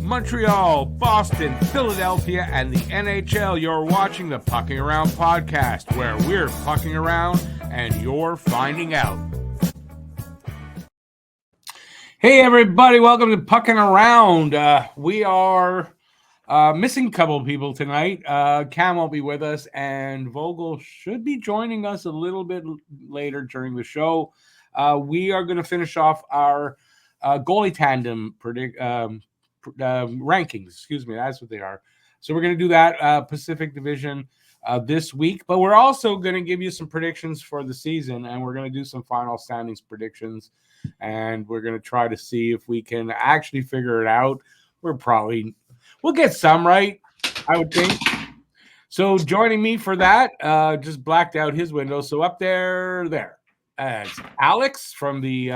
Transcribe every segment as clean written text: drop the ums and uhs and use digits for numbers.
Montreal, Boston, Philadelphia, and the NHL. You're watching the Pucking Around podcast, where we're pucking around and you're finding out. Hey, everybody. Welcome to Pucking Around. We are missing a couple of people tonight. Cam won't be with us, and Vogel should be joining us a little bit later during the show. We are going to finish off our goalie tandem rankings. Excuse me, that's what they are. So we're going to do that Pacific Division this week, but we're also going to give you some predictions for the season, and we're going to do some final standings predictions, and we're going to try to see if we can actually figure it out. We'll get some right, I would think. So joining me for that, just blacked out his window. So up there, it's Alex from the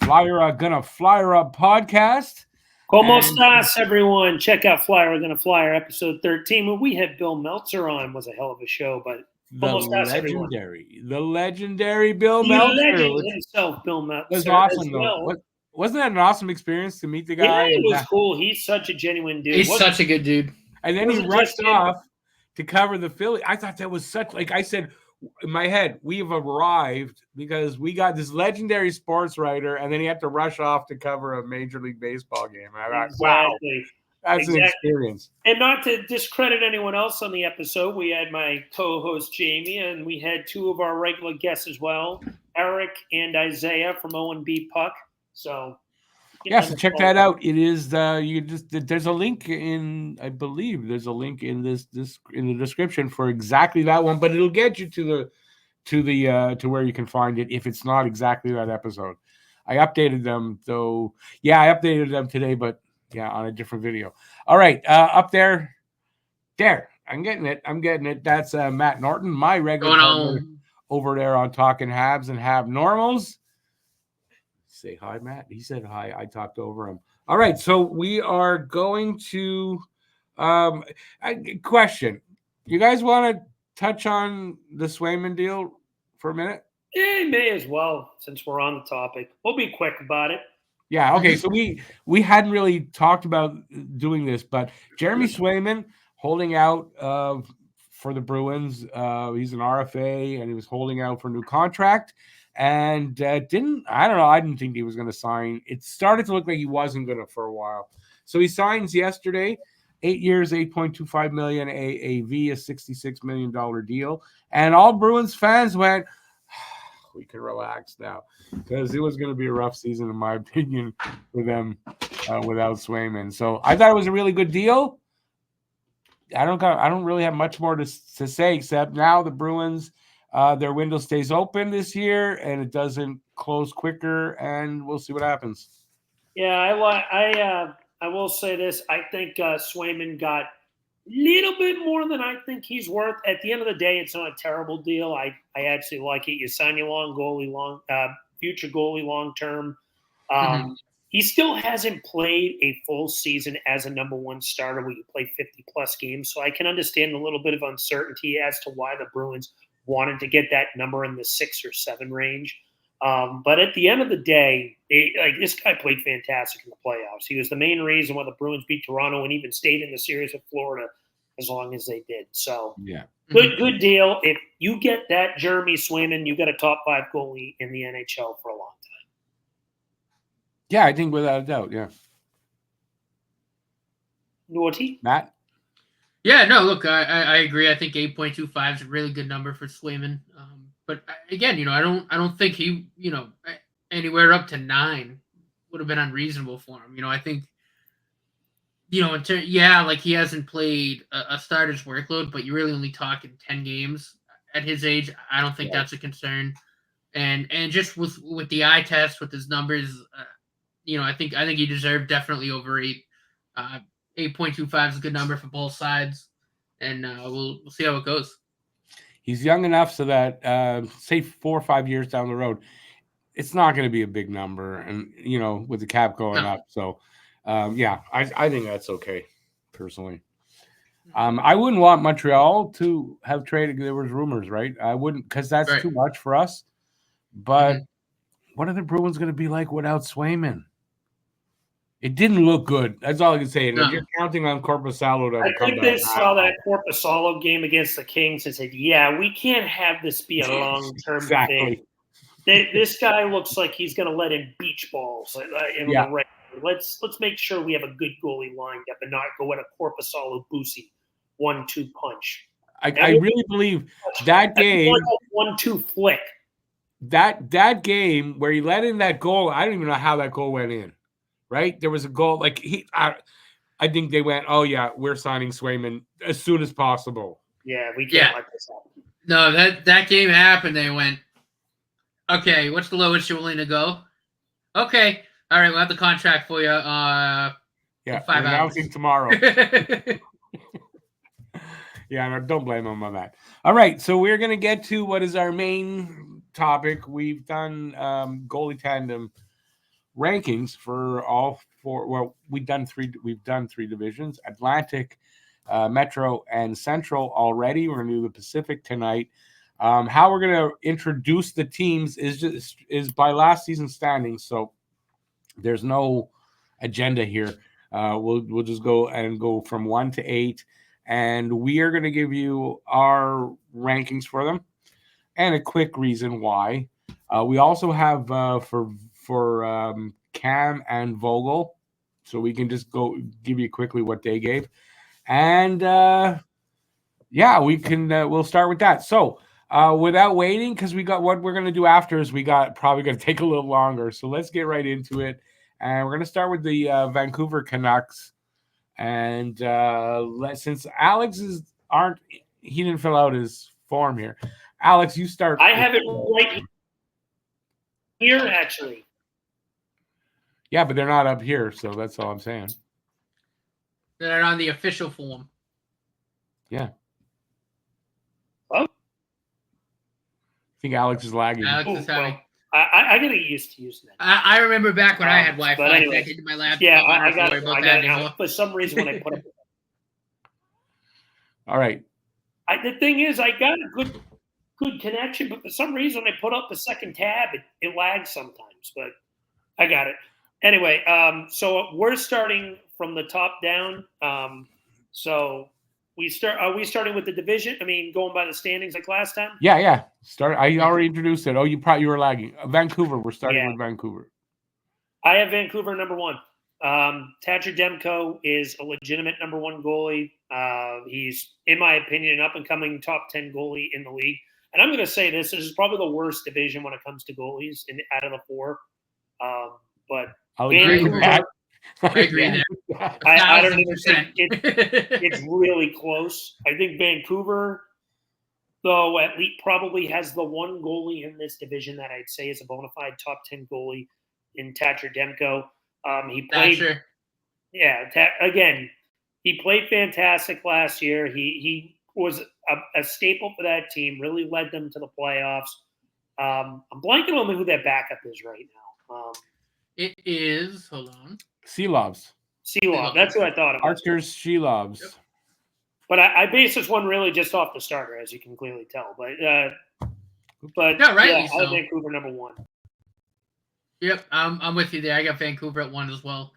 Gonna Flyer Up podcast. Como estas, everyone? Check out Flyer Gonna Flyer episode 13, where we had Bill Meltzer on. It was a hell of a show, but the legendary Bill Meltzer. Legend himself, Bill Meltzer. It was awesome, though. Wasn't that an awesome experience to meet the guy? Yeah, it was cool. He's such a genuine dude. He's such a good dude. And then he rushed off to cover the Philly. I thought that was such, like I said, in my head, we have arrived because we got this legendary sports writer, and then he had to rush off to cover a Major League Baseball game. I thought, wow, that's an experience. And not to discredit anyone else on the episode, we had my co-host Jamie, and we had two of our regular guests as well, Eric and Isaiah from O&B Puck. So so check that out. It is there's a link in, I believe there's a link in this in the description for exactly that one, but it'll get you to where you can find it if it's not exactly that episode. I updated them though. Yeah, I updated them today, but yeah, on a different video. All right, up there. I'm getting it. That's Matt Norton, my regular partner over there on Talking Habs and Hab Normals. Say hi, Matt. He said hi. I talked over him. All right, so we are going to question. You guys want to touch on the Swayman deal for a minute? Yeah, may as well, since we're on the topic. We'll be quick about it. Yeah, okay. So we hadn't really talked about doing this, but Jeremy Swayman holding out for the Bruins. He's an RFA, and he was holding out for a new contract. And I didn't think he was going to sign. It started to look like he wasn't going to for a while. So he signs yesterday, 8 years, $8.25 million AAV, a $66 million deal. And all Bruins fans went, we can relax now, because it was going to be a rough season, in my opinion, for them without Swayman. So I thought it was a really good deal. I don't really have much more to say, except now the Bruins, their window stays open this year, and it doesn't close quicker, and we'll see what happens. Yeah, I will say this. I think Swayman got a little bit more than I think he's worth. At the end of the day, it's not a terrible deal. I actually like it. You sign your future goalie long term. He still hasn't played a full season as a number one starter where you play 50-plus games, so I can understand a little bit of uncertainty as to why the Bruins wanted to get that number in the 6 or 7 range. But at the end of the day, this guy played fantastic in the playoffs. He was the main reason why the Bruins beat Toronto and even stayed in the series with Florida as long as they did. So yeah, good deal. If you get that Jeremy Swayman, you got a top 5 goalie in the NHL for a long time. Yeah, I think without a doubt, yeah. Naughty? Matt? Yeah, no, look, I agree. I think 8.25 is a really good number for Swayman. But again, I don't think he, anywhere up to 9 would have been unreasonable for him. I think, he hasn't played a starter's workload, but you're really only talking 10 games at his age. I don't think that's a concern. And just with the eye test, with his numbers, I think he deserved definitely over 8. 8.25 is a good number for both sides, and we'll see how it goes. He's young enough so that, say 4 or 5 years down the road, it's not going to be a big number, and with the cap going up. So, I think that's okay, personally. I wouldn't want Montreal to have traded. There was rumors, right? I wouldn't, because that's too much for us. But what are the Bruins going to be like without Swayman? It didn't look good. That's all I can say. And if you're counting on Korpisalo to I come think back, they saw that Korpisalo game against the Kings and said, yeah, we can't have this be a long-term thing. This guy looks like he's going to let in beach balls in the right. Let's make sure we have a good goalie lined up and not go at a Korpisalo Busi 1-2 punch. I really believe that game, like a 1-2 flick. That game where he let in that goal, I don't even know how that goal went in. Right? There was a goal like I think they went, oh yeah, we're signing Swayman as soon as possible. Yeah, we can't let this happen. No, that game happened. They went, okay, what's the lowest you're willing to go? Okay, all right, we'll have the contract for you. Yeah, 5 hours. Announcing tomorrow. Yeah, no, don't blame them on that. All right, so we're gonna get to what is our main topic. We've done goalie tandem rankings for all four. Well, we've done three divisions: Atlantic, Metro, and Central already. We're gonna do the Pacific tonight. How we're gonna introduce the teams is by last season standings. So there's no agenda here. We'll just go from 1 to 8, and we are gonna give you our rankings for them and a quick reason why. We also have for Cam and Vogel, so we can just go give you quickly what they gave, and we'll start with that. So without waiting, because we got what we're going to do after is probably going to take a little longer, so let's get right into it, and we're going to start with the Vancouver Canucks, and since Alex he didn't fill out his form here. Alex, you start. I have it right here, actually. Yeah, but they're not up here, so that's all I'm saying. They're on the official form. Yeah. Oh. I think Alex is lagging. Alex is having. I gotta get used to using that. I remember back when I had Wi-Fi anyway, connected to my laptop. Yeah, I got it now. For some reason, when I put it. All right. The thing is, I got a good connection, but for some reason, when I put up the second tab, it lags sometimes. But I got it. Anyway, so we're starting from the top down. So are we starting with the division? I mean, going by the standings like last time? Yeah. I already introduced it. Oh, you were lagging. Vancouver. We're starting with Vancouver. I have Vancouver number 1. Thatcher Demko is a legitimate number 1 goalie. He's, in my opinion, an up-and-coming top 10 goalie in the league. And I'm going to say this is probably the worst division when it comes to goalies out of the 4. But I'll agree with that. I agree there. I don't even think it's really close. I think Vancouver, though, at least probably has the one goalie in this division that I'd say is a bona fide top 10 goalie in Thatcher Demko. He played. Thatcher. Yeah, again, he played fantastic last year. He was a staple for that team. Really led them to the playoffs. I'm blanking on who their backup is right now. It is, hold on. Seelovs. That's who I thought it was. Arturs Seelovs. Yep. But I based this one really just off the starter, as you can clearly tell. But I have Vancouver number 1. Yep, I'm with you there. I got Vancouver at 1 as well.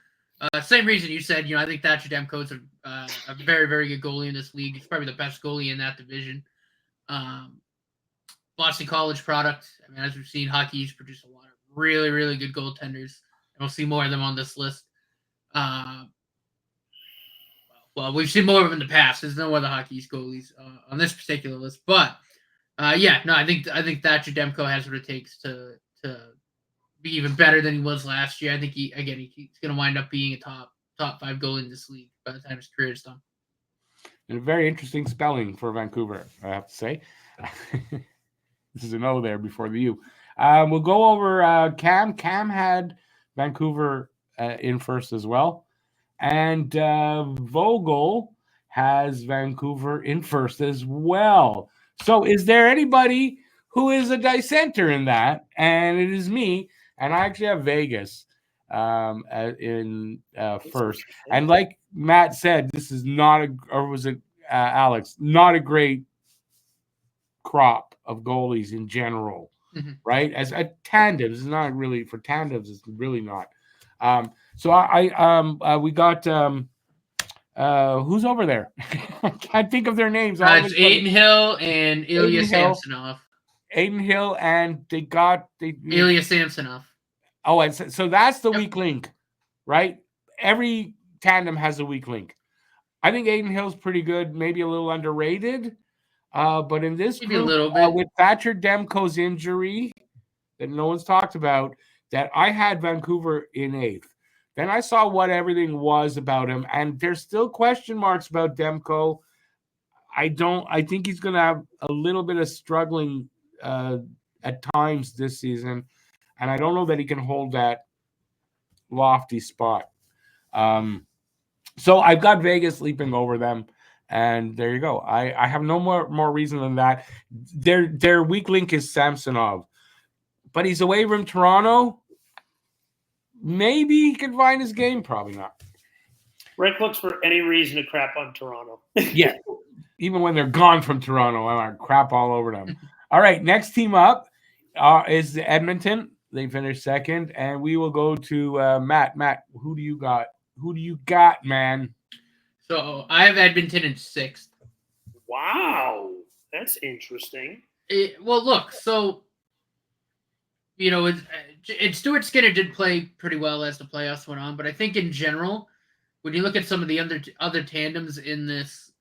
Same reason you said. I think Thatcher Demko is a very, very good goalie in this league. He's probably the best goalie in that division. Boston College product. I mean, as we've seen, hockey's produced a lot of really, really good goaltenders. We'll see more of them on this list. Well, we've seen more of them in the past. There's no other hockey's goalies on this particular list. But I think Thatcher Demko has what it takes to be even better than he was last year. I think he's going to wind up being a top 5 goalie in this league by the time his career is done. And a very interesting spelling for Vancouver, I have to say. This is an O there before the U. We'll go over Cam. Cam had Vancouver in first as well. And Vogel has Vancouver in first as well. So is there anybody who is a dissenter in that? And it is me. And I actually have Vegas in first. And like Matt said, this is not Alex, not a great crop of goalies in general. right? As a tandems, it's not really for tandems. It's really not. So we got who's over there? I can't think of their names. It's Aiden Hill and Ilya Samsonov. Aiden Hill, and Ilya Samsonov. Oh, and so that's the weak link, right? Every tandem has a weak link. I think Aiden Hill's pretty good, maybe a little underrated. But in this maybe group, a little bit. With Thatcher Demko's injury that no one's talked about, that I had Vancouver in 8th. Then I saw what everything was about him, and there's still question marks about Demko. I think he's going to have a little bit of struggling at times this season, and I don't know that he can hold that lofty spot. So I've got Vegas leaping over them, and there you go. I have no more reason than that. Their weak link is Samsonov, but he's away from Toronto. Maybe he can find his game. Probably not. Rick looks for any reason to crap on Toronto. Yeah, even when they're gone from Toronto, I crap all over them. All right, next team up is Edmonton. They finished 2nd, and we will go to Matt. Matt, who do you got? Who do you got, man? So I have Edmonton in 6th. Wow, that's interesting. Well, look, so and Stuart Skinner did play pretty well as the playoffs went on, but I think in general, when you look at some of the other tandems in this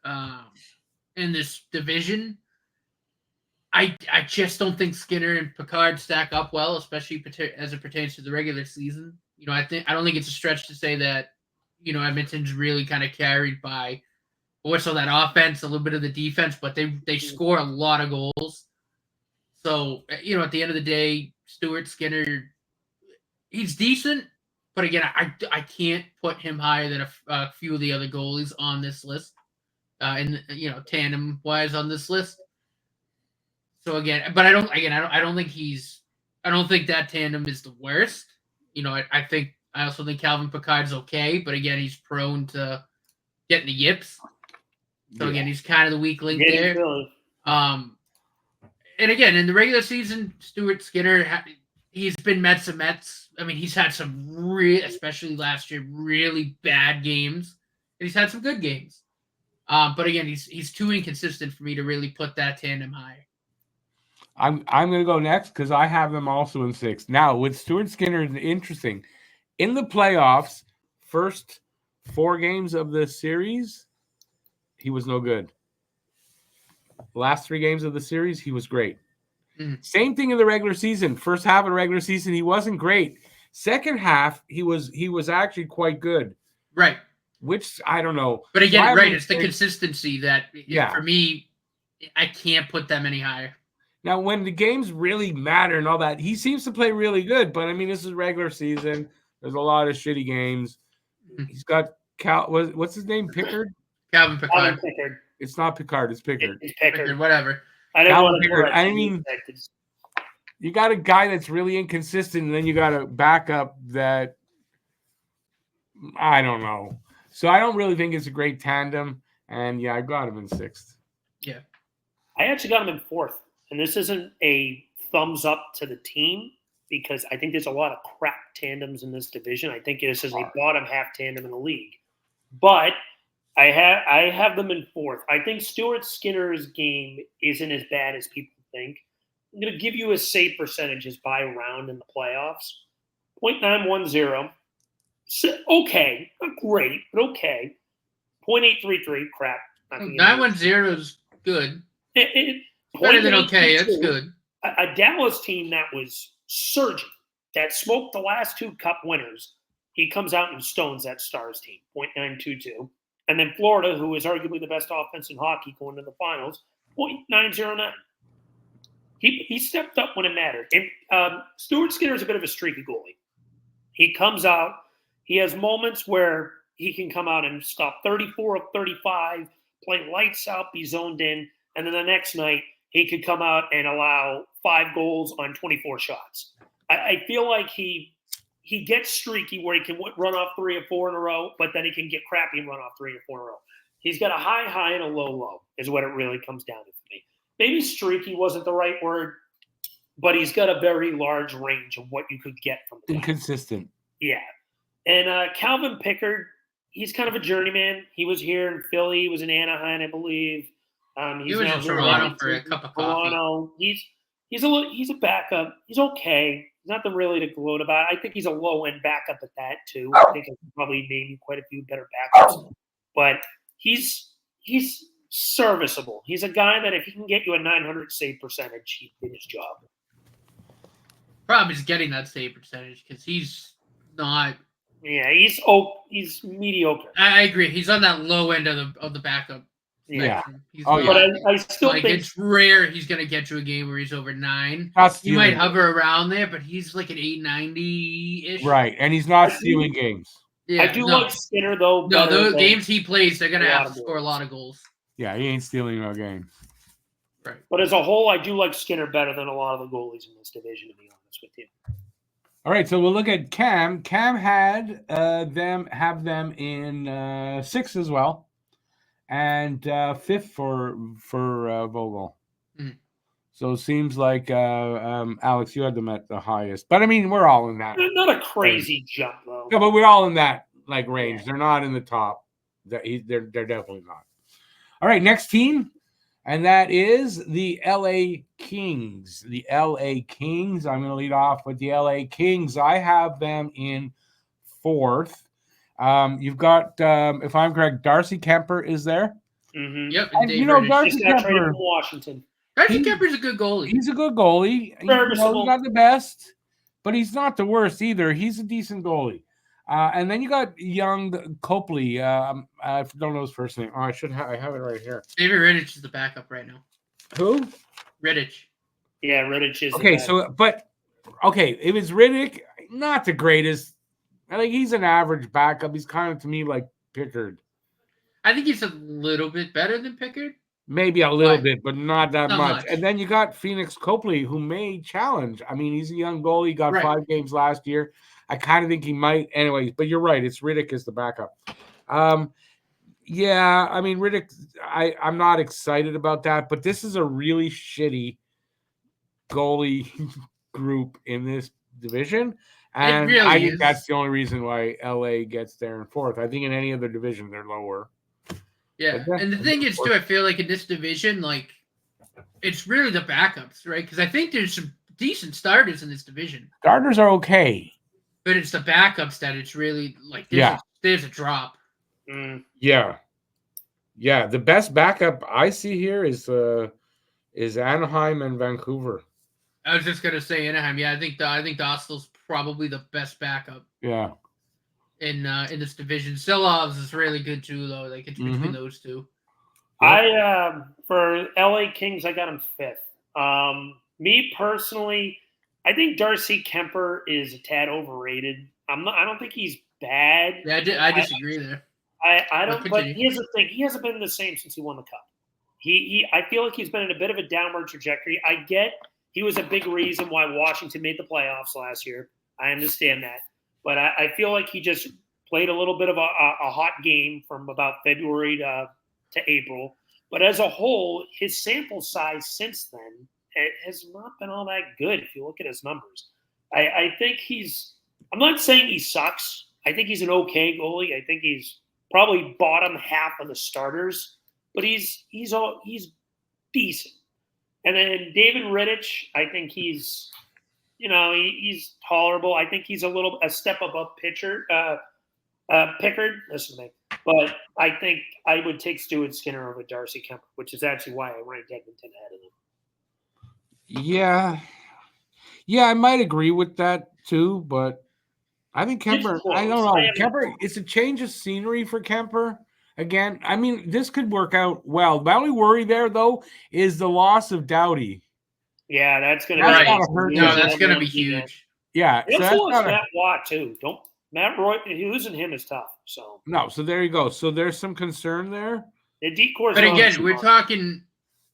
division, I just don't think Skinner and Pickard stack up well, especially as it pertains to the regular season. I don't think it's a stretch to say that Edmonton's really kind of carried by also that offense, a little bit of the defense, but they score a lot of goals. So at the end of the day, Stuart Skinner, he's decent, but again, I can't put him higher than a few of the other goalies on this list, tandem wise on this list. So again, but I don't think that tandem is the worst. I also think Calvin Pickard's okay, but again, he's prone to getting the yips. So again, he's kind of the weak link there. And again, in the regular season, Stuart Skinner, he's been Mets and Mets. I mean, he's had some especially last year, really bad games, and he's had some good games. But again, he's too inconsistent for me to really put that tandem high. I'm going to go next because I have them also in 6th. Now, with Stuart Skinner, it's interesting. In the playoffs, first 4 games of the series, he was no good. Last 3 games of the series, he was great. Same thing in the regular season. First half of the regular season, he wasn't great. Second half, he was actually quite good. Right. Which I don't know. But again, right, it's the consistency that for me, I can't put them any higher. Now, when the games really matter and all that, he seems to play really good. But I mean, this is regular season. There's a lot of shitty games. He's got what's his name? Pickard? Calvin Pickard. It's not Pickard. It's Pickard. It's Pickard. Whatever. I mean, you got a guy that's really inconsistent, and then you got a backup that I don't know. So I don't really think it's a great tandem. And yeah, I got him in 6th. Yeah. I actually got him in 4th. And this isn't a thumbs up to the team because I think there's a lot of crap tandems in this division. I think this is a bottom half tandem in the league. But I have them in 4th. I think Stuart Skinner's game isn't as bad as people think. I'm going to give you his save percentages by round in the playoffs. 0.910. Okay. Not great, but okay. 0.833. Crap. 910 is good. Better than okay. It's good. A Dallas team that was surging, that smoked the last 2 cup winners, he comes out and stones that Stars team, 0.922. And then Florida, who is arguably the best offense in hockey going to the finals, 0.909. He stepped up when it mattered. And Stuart Skinner is a bit of a streaky goalie. He comes out. He has moments where he can come out and stop 34 of 35, play lights out, be zoned in, and then the next night he could come out and allow 5 goals on 24 shots. I feel like he gets streaky where he can run off 3 or 4 in a row, but then he can get crappy and run off 3 or 4 in a row. He's got a high and a low is what it really comes down to for me. Maybe streaky wasn't the right word, but he's got a very large range of what you could get from the guy. Inconsistent. Yeah. And Calvin Pickard, he's kind of a journeyman. He was here in Philly. He was in Anaheim, I believe. He was in Toronto for a cup of coffee. Toronto. He's a backup. He's okay. Nothing really to gloat about. I think he's a low-end backup at that, too. I think I can probably name you quite a few better backups. But he's serviceable. He's a guy that if he can get you a 900 save percentage, he did his job. Problem is getting that save percentage because he's not. Yeah, he's mediocre. I agree. He's on that low end of the backup. Yeah. But I still think it's rare he's going to get to a game where he's over 9. He might hover around there, but he's like an 890-ish. Right, and he's not stealing games. Yeah, I do like Skinner, though. No, those games he plays, they're going to have to score a lot of goals. Yeah, he ain't stealing no games. Right. But as a whole, I do like Skinner better than a lot of the goalies in this division, to be honest with you. All right, so we'll look at Cam. Cam had them in 6 as well. And 5th for Vogel. Mm. So it seems like Alex, you had them at the highest. But I mean, we're all in that. Not a crazy jump though. No, but we're all in that range. They're not in the top. They're definitely not. All right, next team, and that is the LA Kings. The LA Kings. I'm going to lead off with the LA Kings. I have them in 4th. You've got, if I'm correct, Darcy Kemper is there. Mm-hmm. Yep. And Darcy Kemper from Washington. Darcy Kemper's a good goalie. He's a good goalie. He's not the best, but he's not the worst either. He's a decent goalie. And then you got young Copley. I don't know his first name. Oh, I have it right here. David Rittich is the backup right now. Who? Rittich. Yeah, Rittich is. Okay, it was Rittich, not the greatest. I think he's an average backup. He's kind of, to me, like Pickard. I think he's a little bit better than Pickard. Maybe a little bit, but not that much. And then you got Phoenix Copley, who may challenge. I mean, he's a young goalie. He got 5 games last year. I kind of think he might. Anyways, but you're right. It's Rittich is the backup. Yeah, I mean, Rittich, I'm not excited about that, but this is a really shitty goalie group in this division. And really I think that's the only reason why LA gets there in 4th. I think in any other division, they're lower. Yeah. And the thing is, too, I feel like in this division, like, it's really the backups, right? Because I think there's some decent starters in this division. Starters are okay. But it's the backups that it's really, like, there's a drop. Mm. Yeah. Yeah. The best backup I see here is Anaheim and Vancouver. I was just gonna say Anaheim. Yeah, I think Dostal's probably the best backup. Yeah. In this division, Silovs is really good too, though. Like it's between those two. I for LA Kings, I got him 5th. Me personally, I think Darcy Kemper is a tad overrated. I don't think he's bad. Yeah, I disagree there. I don't. But here's the thing: he hasn't been the same since he won the cup. I feel like he's been in a bit of a downward trajectory. I get. He was a big reason why Washington made the playoffs last year. I understand that. But I feel like he just played a little bit of a hot game from about February to April. But as a whole, his sample size since then has not been all that good if you look at his numbers. I think I'm not saying he sucks. I think he's an okay goalie. I think he's probably bottom half of the starters. But he's decent. And then David Rittich, I think he's tolerable. I think he's a step above Pickard. Listen to me. But I think I would take Stuart Skinner over Darcy Kemper, which is actually why I ranked Edmonton ahead of him. Yeah. Yeah, I might agree with that too, but I think Kemper, I don't know. Kemper, it's a change of scenery for Kemper. Again, I mean, this could work out well. The only worry there, though, is the loss of Doughty. Yeah, that's going to that's going to be huge. Yeah. So that's Matt Watt, too. Matt Roy, losing him is tough. So there you go. So there's some concern there. The decor. But again, we're talking,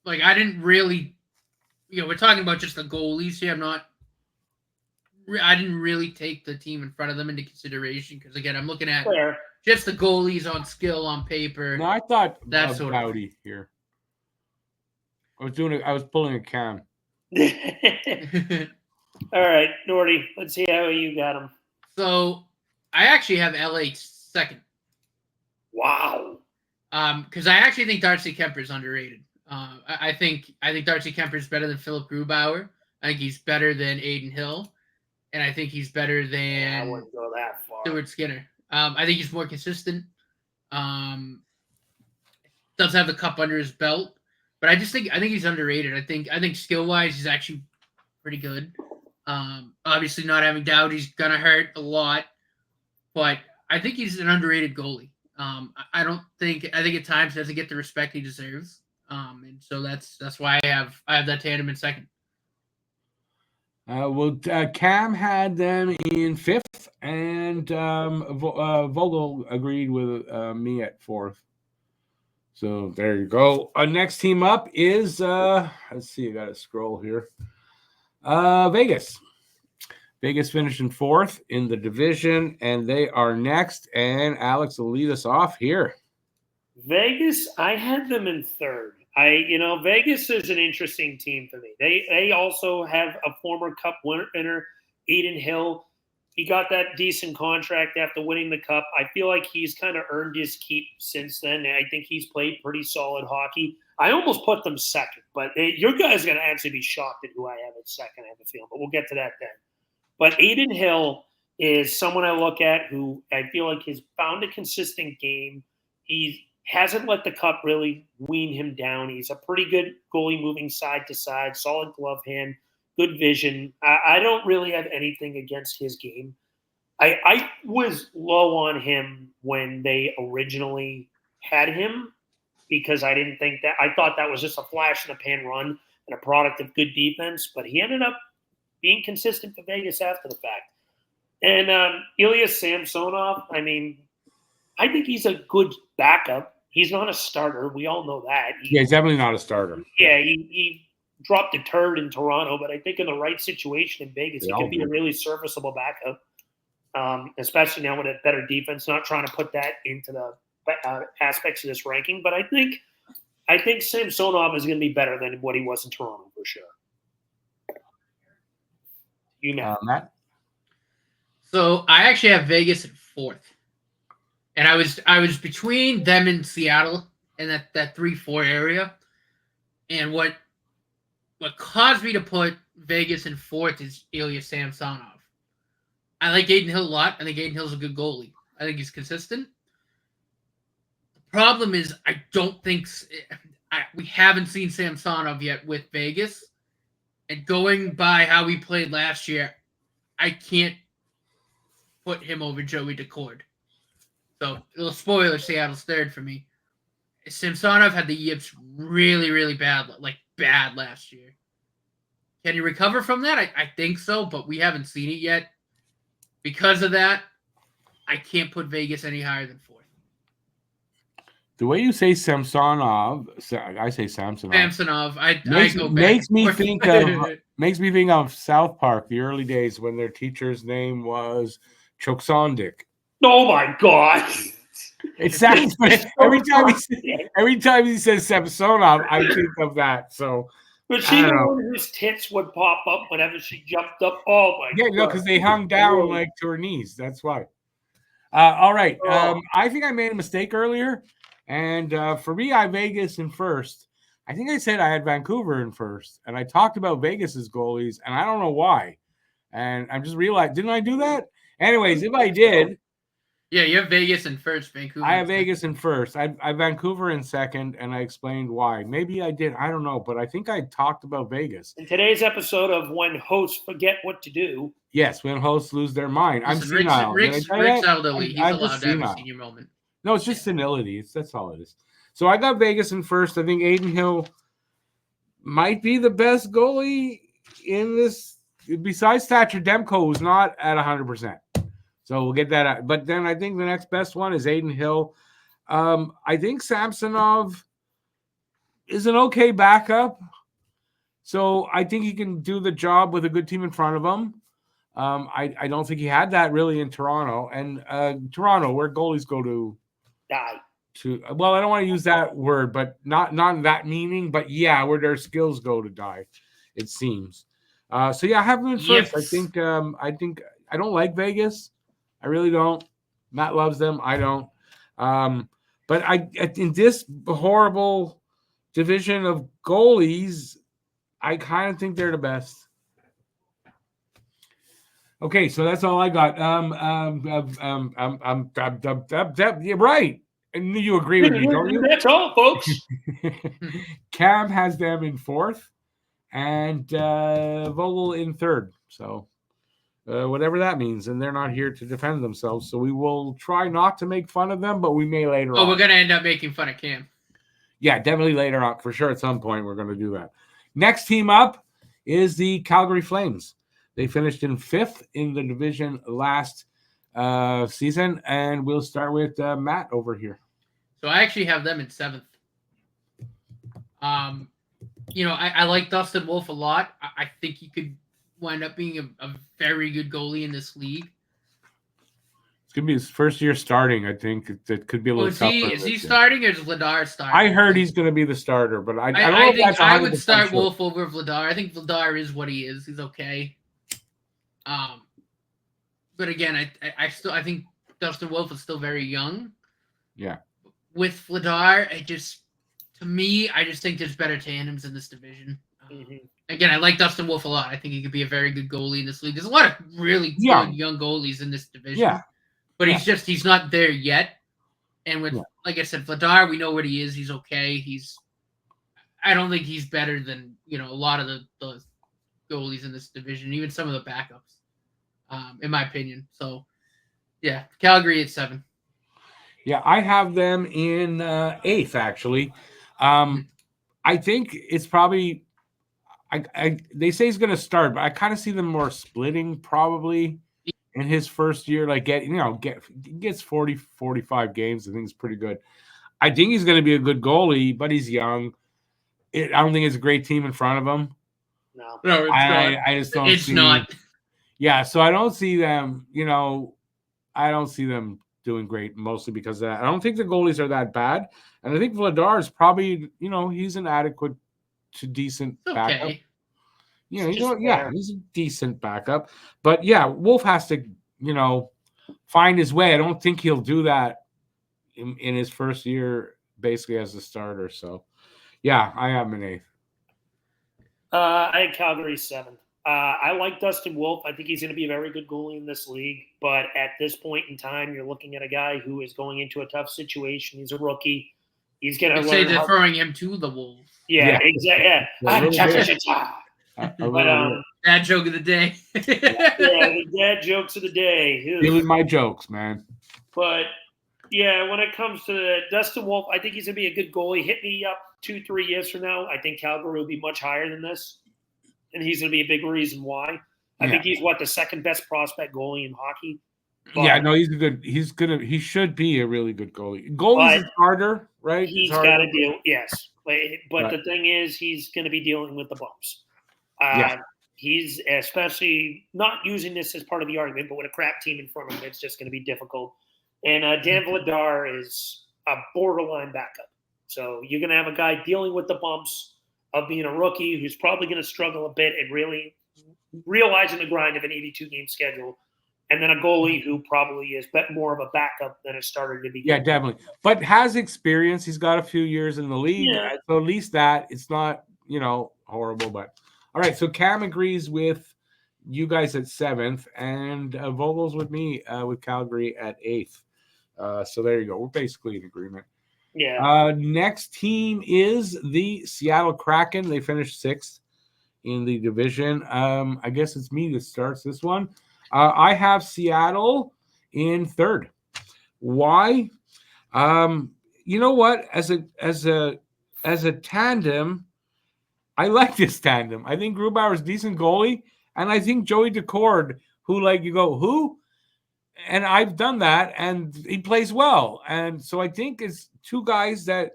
like, I didn't really, we're talking about just the goalies here. I didn't really take the team in front of them into consideration because, again, I'm looking at just the goalies on skill on paper. No, I thought that's Doughty here. I was pulling a Cam. All right, Nordy, let's see how you got him. So I actually have LA second. Wow. Because I actually think Darcy Kemper is underrated. I think Darcy Kemper is better than Philip Grubauer. I think he's better than Aiden Hill, and I think he's better than I wouldn't go that far. Stuart Skinner. I think he's more consistent. Does have the cup under his belt, but I think he's underrated. I think skill wise he's actually pretty good. Obviously not having Doughty's gonna hurt a lot, but I think he's an underrated goalie. I think at times he doesn't get the respect he deserves. And so that's why I have that tandem in second. Cam had them in fifth, and Vogel agreed with me at fourth. So there you go. Next team up is let's see, I gotta scroll here. Vegas. Vegas finished in fourth in the division, and they are next. And Alex will lead us off here. Vegas, I had them in third. Vegas is an interesting team for me. They also have a former Cup winner, Aiden Hill. He got that decent contract after winning the Cup. I feel like he's kind of earned his keep since then. I think he's played pretty solid hockey. I almost put them second, but your guys are going to actually be shocked at who I have at second, I have a feeling, but we'll get to that then. But Aiden Hill is someone I look at who I feel like has found a consistent game. He hasn't let the Cup really wean him down. He's a pretty good goalie moving side to side, solid glove hand, good vision. I don't really have anything against his game. I was low on him when they originally had him because I didn't think that – I thought that was just a flash-in-the-pan run and a product of good defense, but he ended up being consistent for Vegas after the fact. And Ilya Samsonov, I think he's a good backup. He's not a starter. We all know that. He's definitely not a starter. Yeah, he dropped a turd in Toronto, but I think in the right situation in Vegas, he could be a really serviceable backup, especially now with a better defense. Not trying to put that into the aspects of this ranking, but I think Samsonov is going to be better than what he was in Toronto for sure. Matt? So I actually have Vegas at fourth. And I was between them and Seattle in that 3-4 area. And what caused me to put Vegas in fourth is Ilya Samsonov. I like Aiden Hill a lot. I think Aiden Hill's a good goalie. I think he's consistent. The problem is I don't think we haven't seen Samsonov yet with Vegas. And going by how he played last year, I can't put him over Joey Decord. So, a little spoiler, Seattle's third for me. Samsonov had the yips really, really bad last year. Can he recover from that? I think so, but we haven't seen it yet. Because of that, I can't put Vegas any higher than fourth. The way you say Samsonov, I say Samsonov. Samsonov, makes me think of South Park, the early days when their teacher's name was Choksondik. Oh my God! It sounds every time he says Samsonov, I think of that. So, but she the one whose tits would pop up whenever she jumped up. Oh my God! Yeah, no, because they hung down like to her knees. That's why. All right. I think I made a mistake earlier, and for me, I have Vegas in first. I think I said I had Vancouver in first, and I talked about Vegas's goalies, and I don't know why. And I'm just realized, didn't I do that? Anyways, if I did. Yeah, you have Vegas in first, Vancouver. I have Vegas in first. I Vancouver in second, and I explained why. Maybe I did. I don't know, but I think I talked about Vegas. In today's episode of When Hosts Forget What to Do. Yes, when hosts lose their mind. Listen, I'm senile. Rick's out of the league. He's allowed to have a senior moment. No, it's just senility. That's all it is. So I got Vegas in first. I think Aiden Hill might be the best goalie in this. Besides Thatcher Demko, who's not at 100%. So we'll get that out. But then I think the next best one is Aiden Hill. I think Samsonov is an okay backup. So I think he can do the job with a good team in front of him. I don't think he had that really in Toronto. And Toronto, where goalies go to die. Well, I don't want to use that word, but not that meaning. But yeah, where their skills go to die. it seems. So yeah, I have them in first. Yes. I think I don't like Vegas. I really don't. Matt loves them. I don't. But in this horrible division of goalies, I kind of think they're the best. Okay, so that's all I got. You're right. I knew you agree with me, don't you? That's all, folks. Cam has them in fourth, and Vogel in third. So whatever that means, and they're not here to defend themselves. So we will try not to make fun of them, but we may later on. We're gonna end up making fun of Cam. Yeah, definitely later on for sure. At some point, we're going to do that. Next team up is the Calgary Flames. They finished in fifth in the division last season, and we'll start with Matt over here. So I actually have them in seventh. I like Dustin Wolf a lot. I think he could wind up being a very good goalie in this league. It's going to be his first year starting, I think. It could be a little tougher. Is he starting or is Vladar starting? I heard he's going to be the starter, but I don't know if think that's I would 100% start sure. Wolf over Vladar. I think Vladar is what he is. He's okay. But again, I think Dustin Wolf is still very young. Yeah. With Vladar, I just think there's better tandems in this division. Again, I like Dustin Wolf a lot. I think he could be a very good goalie in this league. There's a lot of really good young goalies in this division. Yeah. But he's not there yet. And with, like I said, Vladar, we know what he is. He's okay. I don't think he's better than, a lot of the goalies in this division, even some of the backups, in my opinion. So, yeah, Calgary at 7. Yeah, I have them in 8th, actually. I think it's probably they say he's going to start, but I kind of see them more splitting probably in his first year. Like gets 40, 45 games. I think it's pretty good. I think he's going to be a good goalie, but he's young. I don't think it's a great team in front of him. No, it's not. I just don't. It's not. Yeah, so I don't see them. I don't see them doing great, mostly because I don't think the goalies are that bad, and I think Vladar is probably he's an adequate to decent backup. He's a decent backup, but Wolf has to find his way. I don't think he'll do that in his first year, basically as a starter. So I have him in 8th. I had Calgary 7th. I like Dustin Wolf. I think he's going to be a very good goalie in this league. But at this point in time, you're looking at a guy who is going into a tough situation. He's a rookie. He's going to say they're throwing him to the Wolves. Yeah, exactly. Dad joke of the day. The dad jokes of the day. Stealing my jokes, man. But when it comes to Dustin Wolf, I think he's going to be a good goalie. Hit me up 2-3 years from now. I think Calgary will be much higher than this. And he's going to be a big reason why. I think he's the second best prospect goalie in hockey. But he should be a really good goalie. Goalies is harder, right? He's got to deal, yes. But the thing is, he's going to be dealing with the bumps. He's especially not using this as part of the argument, but with a crap team in front of him, it's just going to be difficult. And Dan Vladar is a borderline backup. So you're going to have a guy dealing with the bumps of being a rookie who's probably going to struggle a bit and really realizing the grind of an 82-game schedule, and then a goalie who probably is more of a backup than a starter to begin. Yeah, definitely. But has experience. He's got a few years in the league. Yeah. So at least that it's not, horrible. But all right, so Cam agrees with you guys at 7th, and Vogel's with me with Calgary at 8th. So there you go. We're basically in agreement. Yeah. Next team is the Seattle Kraken. They finished 6th in the division. I guess it's me that starts this one. I have Seattle in 3rd. Why? You know what? As a tandem, I like this tandem. I think Grubauer's decent goalie, and I think Joey Decord, who you go, who? And I've done that, and he plays well. And so I think it's two guys that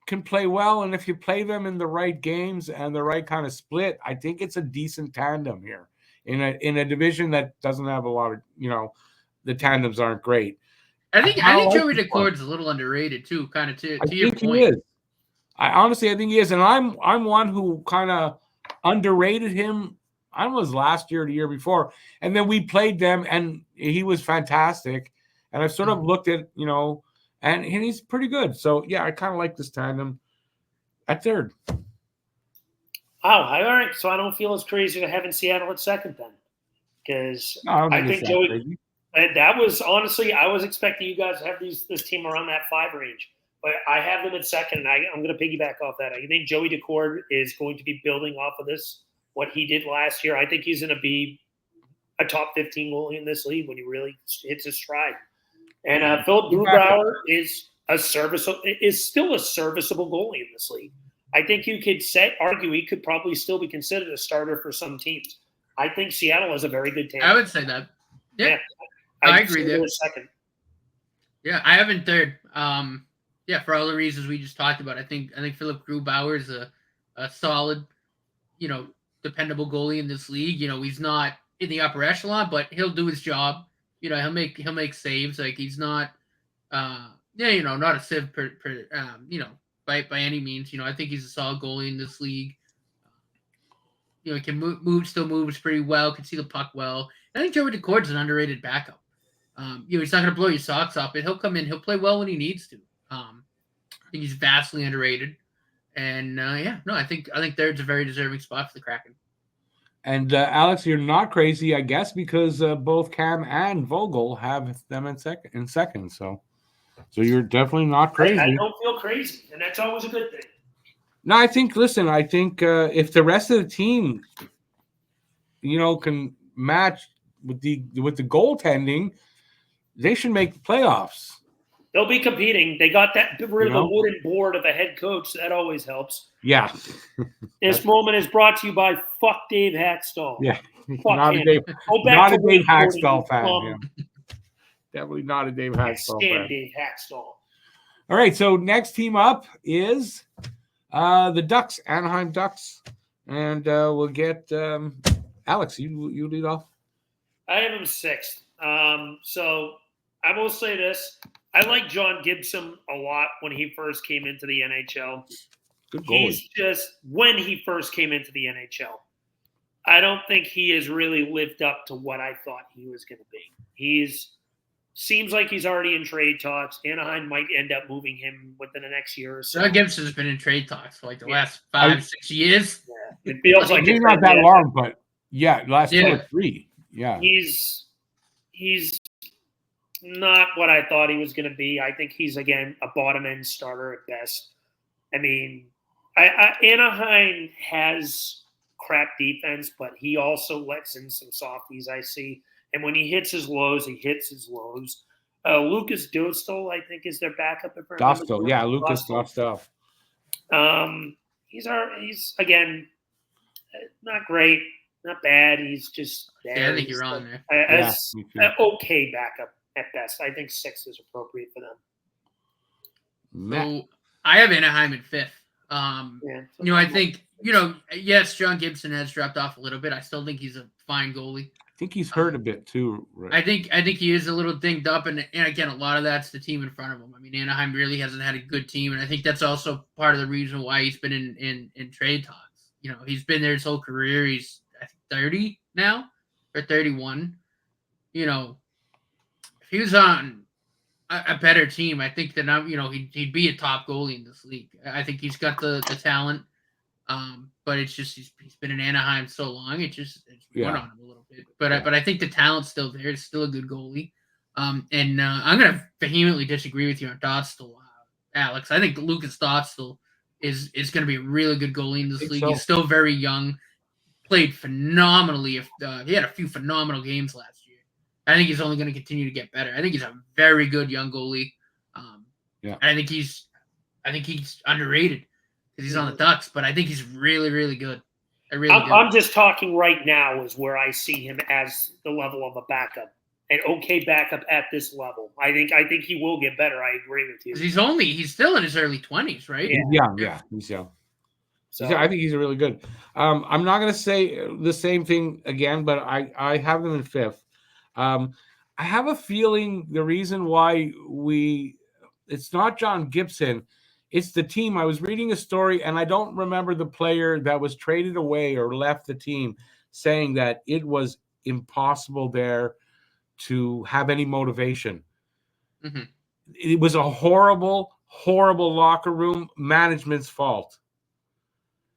can play well, and if you play them in the right games and the right kind of split, I think it's a decent tandem here in a division that doesn't have a lot of, the tandems aren't great. I think Joey Decord's a little underrated too, kind of to your point. He is. I honestly think he is, and I'm one who kind of underrated him. I don't know, it was last year or the year before, and then we played them, and he was fantastic. And I've sort of looked at, and he's pretty good. So yeah, I kind of like this tandem at third. Oh, all right. So I don't feel as crazy to having Seattle at second then, because I think Joey. Crazy. And that was honestly, I was expecting you guys to have this team around that 5 range, but I have them at second, and I'm going to piggyback off that. I think Joey Decord is going to be building off of this, what he did last year. I think he's going to be a top 15 goalie in this league when he really hits his stride. And Philip Grubauer is still a serviceable goalie in this league. I think you could argue he could probably still be considered a starter for some teams. I think Seattle is a very good team. I would say that. Yeah. I agree there. Second. Yeah, I have in third. For all the reasons we just talked about. I think Philip Grubauer is a solid, dependable goalie in this league. He's not in the upper echelon, but he'll do his job. He'll make saves. Like, he's not not a sieve by any means. I think he's a solid goalie in this league. He can still moves pretty well, can see the puck well. I think Joey Decord's an underrated backup. He's not going to blow your socks off, but he'll come in. He'll play well when he needs to. I think he's vastly underrated. And I think third's a very deserving spot for the Kraken. And Alex, you're not crazy, I guess, because both Cam and Vogel have them in second. So you're definitely not crazy. I don't feel crazy, and that's always a good thing. No, I think if the rest of the team, can match with the goaltending, they should make the playoffs. They'll be competing. They got rid of the wooden board of a head coach. That always helps. Yeah. This moment is brought to you by Fuck Dave Hackstall. Yeah. Not a Dave Hackstall fan. Yeah. Definitely not a Dave Hackstall fan. Dave Hackstall. All right. So next team up is the Ducks, Anaheim Ducks. And we'll get Alex, you lead off. I have him 6th. So I will say this. I like John Gibson a lot when he first came into the NHL. Good goalie. He's just, when he first came into the NHL, I don't think he has really lived up to what I thought he was going to be. Seems like he's already in trade talks. Anaheim might end up moving him within the next year or so. John Gibson's been in trade talks for like the last 5-6 years. Yeah. It feels like it's not that long, but last 2 or 3. Yeah. He's not what I thought he was going to be. I think he's, again, a bottom-end starter at best. I mean, Anaheim has crap defense, but he also lets in some softies, I see. And when he hits his lows, he hits his lows. Lucas Dostal, I think, is their backup. Dostal, yeah, Lucas Dostal. He's again, not great, not bad. He's just there. Yeah, I think you're on there. An okay backup at best. I think 6 is appropriate for them. So I have Anaheim in 5th. I think, yes, John Gibson has dropped off a little bit. I still think he's a fine goalie. I think he's hurt a bit too. Right? I think he is a little dinged up, and again, a lot of that's the team in front of him. I mean, Anaheim really hasn't had a good team, and I think that's also part of the reason why he's been in trade talks. He's been there his whole career. He's, I think, 30 now or 31. If he was on a better team, I think that he'd be a top goalie in this league. I think he's got the talent, but it's just he's been in Anaheim so long. It's won on him a little bit. But I think the talent's still there. It's still a good goalie. And I'm gonna vehemently disagree with you on Dostal, Alex. I think Lucas Dostal is going to be a really good goalie in this league. So. He's still very young. Played phenomenally. He had a few phenomenal games last year. I think he's only going to continue to get better. I think he's a very good young goalie. And I think he's underrated because he's on the Ducks, but I think he's really, really good. I'm just talking right now is where I see him as the level of a backup, an okay backup at this level. I think he will get better. I agree with you. He's still in his early 20s, right? Yeah, he's young. So I think he's really good. I'm not going to say the same thing again, but I have them in 5th. I have a feeling the reason why it's not John Gibson It's the team. I was reading a story, and I don't remember the player that was traded away or left the team saying that it was impossible there to have any motivation. Mm-hmm. It was a horrible, horrible locker room, management's fault.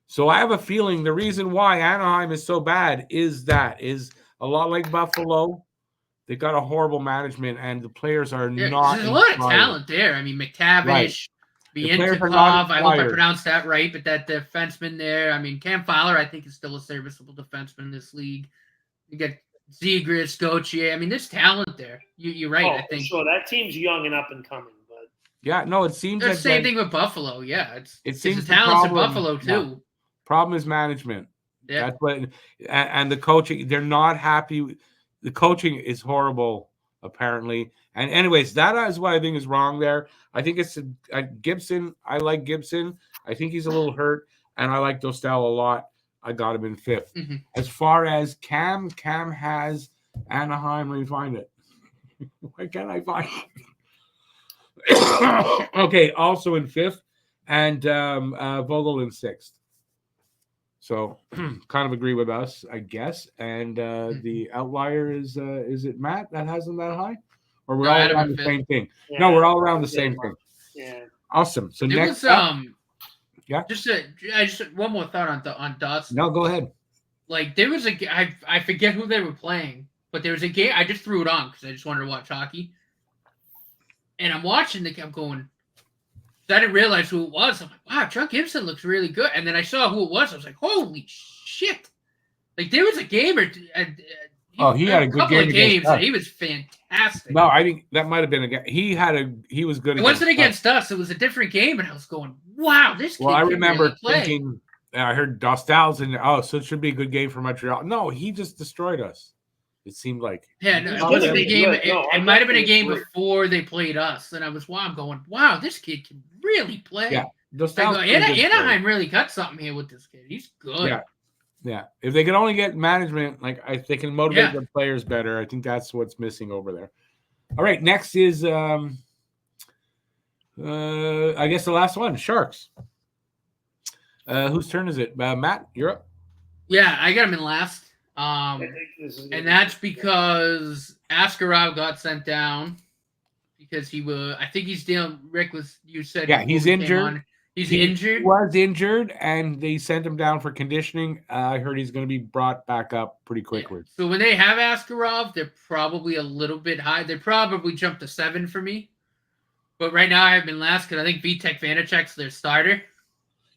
So I have a feeling the reason why Anaheim is so bad is a lot like Buffalo. They got a horrible management, and the players are not. There's a lot of inspired. talent there. I mean, McTavish, Right. Bientikov. I hope I pronounced that right, but that defenseman there. I mean, Cam Fowler, I think, is still a serviceable defenseman in this league. You get Zegras, Gauthier. I mean, there's talent there. You're right. I think sure that team's young and up and coming, but yeah, no, it seems the like same thing with Buffalo. Yeah, it seems the talents in problem, Buffalo too. Yeah. Problem is management. Yeah. That's what, and the coaching. They're not happy. The coaching is horrible, apparently. And anyways, that is what I think is wrong there. I think it's Gibson. I like Gibson. I think he's a little hurt, and I like Dostal a lot. I got him in 5th. Mm-hmm. As far as Cam has Anaheim. Let me find it. Why can't I find it? Okay, also in 5th, and Vogel in 6th. So kind of agree with us, I guess. And the outlier is it Matt that has them that high? Or we're all around the same thing? yeah, No, we're all around the same thing. Yeah. Awesome. So It next was, yeah. Just one more thought on Dotson. No, go ahead. Like there was I forget who they were playing, but there was a game. I just threw it on because I just wanted to watch hockey. And I'm watching the game going. I didn't realize who it was. I'm like, wow, Chuck Gibson looks really good. And then I saw who it was. I was like, holy shit! Like there was a game or he had a good couple game of games. against us. He was fantastic. No, I think that might have been a game. He was good. It wasn't against us. It was a different game, and I was going, wow, this kid. Well, I remember really play. thinking. I heard Dostal's in there. Oh, so it should be a good game for Montreal. No, he just destroyed us. It seemed like. Yeah, no, it wasn't a game. It might have been a game before they played us, and I was I'm going, wow, this kid can really play. Yeah, Anaheim really got something here with this kid. He's good. Yeah. If they can only get management, like if they can motivate their players better, I think that's what's missing over there. All right, next is I guess the last one, Sharks. Whose turn is it? Matt, you're up. Yeah, I got him in last. And that's because Askarov got sent down because he was. I think he's dealing. Rick was. You said. Yeah, he's injured. He's injured. He was injured, and they sent him down for conditioning. I heard he's going to be brought back up pretty quickly. Yeah. So when they have Askarov, they're probably a little bit high. They probably jumped to 7 for me. But right now I have been last because I think Vitek Vanacek's their starter.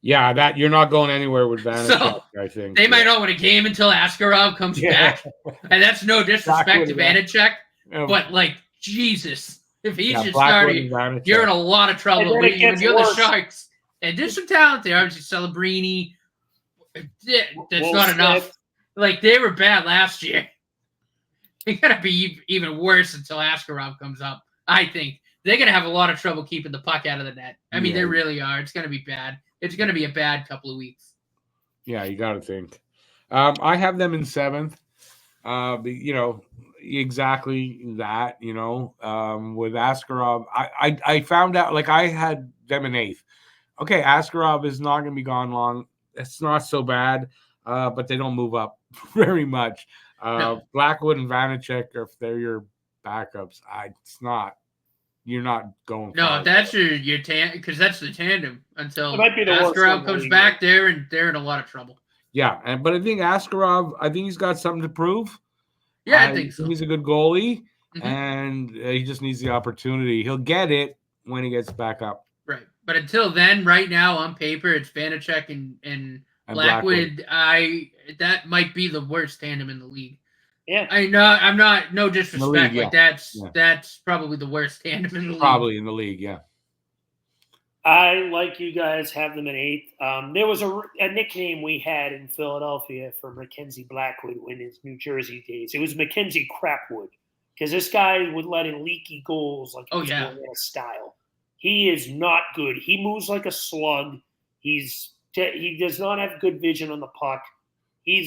Yeah, that you're not going anywhere with Vanacek, So, I think. They might not win a game until Askarov comes back. And that's no disrespect to Vanacek. But, like, Jesus. If he's your starter, you're in a lot of trouble. When you're the Sharks. And there's some talent there. Obviously, Celebrini. That's not enough. Like, they were bad last year. They got to be even worse until Askarov comes up, I think. They're going to have a lot of trouble keeping the puck out of the net. I mean, they really are. It's going to be bad. It's going to be a bad couple of weeks. Yeah, you got to think. I have them in 7th. Exactly that, with Askarov. I found out, like, I had them in 8th. Okay, Askarov is not going to be gone long. It's not so bad, but they don't move up very much. No. Blackwood and Vanacek, if they're your backups, it's not. You're not going. No, if that's your tandem, because that's the tandem until Askarov comes back. They're in a lot of trouble. Yeah, but I think Askarov, he's got something to prove. Yeah, I think so. He's a good goalie, and he just needs the opportunity. He'll get it when he gets back up. Right, but until then, right now on paper, it's Vanacek and Blackwood. That might be the worst tandem in the league. Yeah, I'm not. No disrespect. League, like that's probably the worst tandem in the league. Probably in the league, yeah. I, like you guys, have them in 8th. There was a nickname we had in Philadelphia for Mackenzie Blackwood in his New Jersey days. It was Mackenzie Crapwood because this guy would let in leaky goals like going out of style. He is not good. He moves like a slug. He does not have good vision on the puck. He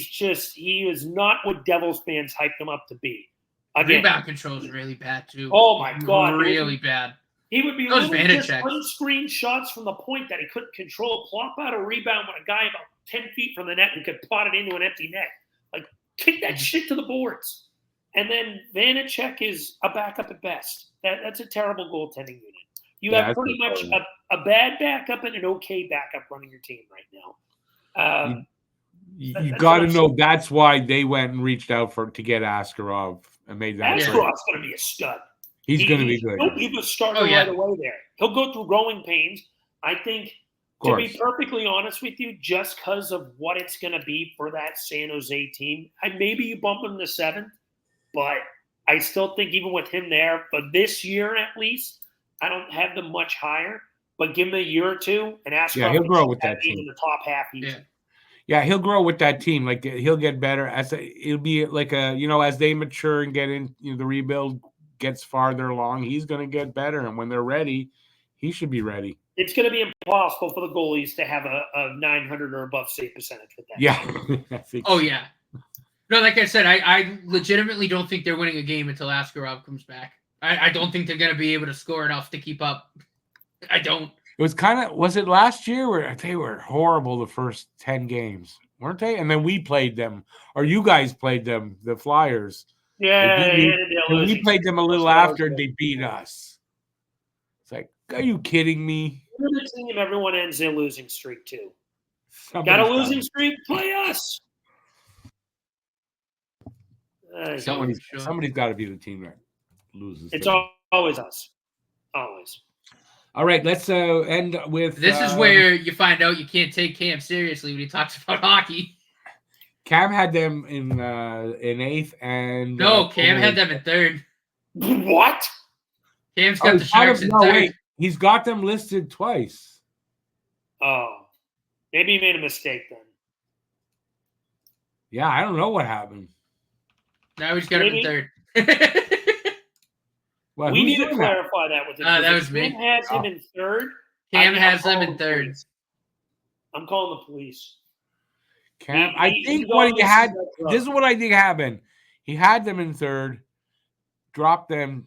is not what Devils fans hyped him up to be. Rebound control is really bad too. Oh my God, really bad. He would be Those literally just Vanacek. unscreened shots from the point that he couldn't control, plop out a rebound with a guy about 10 feet from the net who could pot it into an empty net. Like, kick that shit to the boards. And then Vanacek is a backup at best. That's a terrible goaltending unit. You have pretty much a bad backup and an okay backup running your team right now. You got to know that's why they went and reached out to get Askarov and made that. Askarov's going to be a stud. He's going to be good. He'll be the starter right away there. He'll go through growing pains. I think, to be perfectly honest with you, just because of what it's going to be for that San Jose team, maybe you bump him to 7th, but I still think even with him there, for this year at least, I don't have them much higher. But give him a year or two, and Askarov he'll grow with that team in the top half easy. Yeah, he'll grow with that team. Like, he'll get better it'll be like as they mature and get in, the rebuild gets farther along, he's going to get better. And when they're ready, he should be ready. It's going to be impossible for the goalies to have a 900 or above save percentage with that. Yeah. Yeah. No, like I said, I legitimately don't think they're winning a game until Askarov comes back. I don't think they're going to be able to score enough to keep up. I don't. It was was it last year where they were horrible the first 10 games, weren't they? And then we played them, or you guys played them, the Flyers. Yeah, we played them a little after and they beat us. It's like, are you kidding me? We're the team everyone ends their losing streak too. Got a losing streak? Play us. Somebody's got to be the team that loses. It's always us. Always. All right, let's end with... This is where you find out you can't take Cam seriously when he talks about hockey. Cam had them in 8th, and... No, Cam had them in 3rd. What? Cam's got the Sharks in 3rd. Wait. He's got them listed twice. Oh. Maybe he made a mistake then. Yeah, I don't know what happened. Now he's got him in 3rd. Well, we need to clarify that with him. That was me. Cam has him in 3rd. Cam has them in 3rd. I'm calling the police. Cam, I think what he had... This is what I think happened. He had them in 3rd, dropped them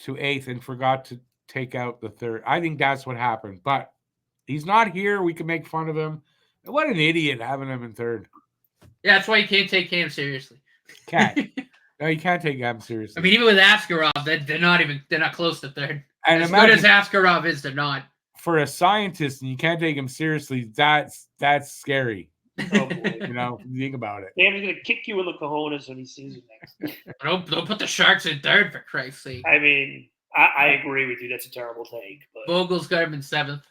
to 8th, and forgot to take out the 3rd. I think that's what happened. But he's not here. We can make fun of him. What an idiot having him in 3rd. Yeah, that's why you can't take Cam seriously. Can't. No, you can't take Cam seriously. I mean, even with Askarov, they're not close to 3rd. And as good as Askarov is, they're not. For a scientist, and you can't take him seriously, that's scary. Oh, boy. Think about it. Cam's going to kick you in the cojones when he sees you next. Don't put the Sharks in 3rd, for Christ's sake. I mean, I agree with you. That's a terrible take. But Vogel's got him in 7th.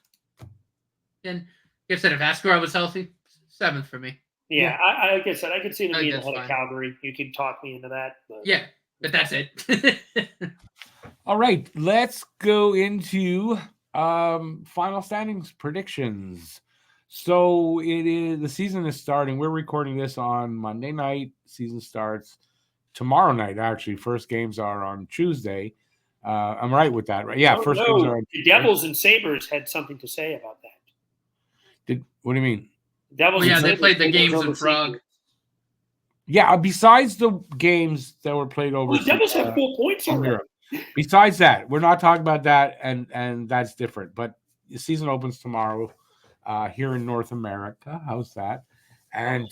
And like I said, if Askarov was healthy, 7th for me. Yeah, like I said, I could see them being ahead of Calgary. You can talk me into that. But. Yeah, but that's it. All right, let's go into final standings predictions. So the season is starting. We're recording this on Monday night. Season starts tomorrow night. Actually, first games are on Tuesday. I'm right with that, right? Yeah, games are on Tuesday. The Devils and Sabres had something to say about that. What do you mean? Devils they played the games in Prague. Yeah, besides the games that were played over. The Devils have 4 points already. Besides that, we're not talking about that, and that's different. But the season opens tomorrow here in North America. How's that? And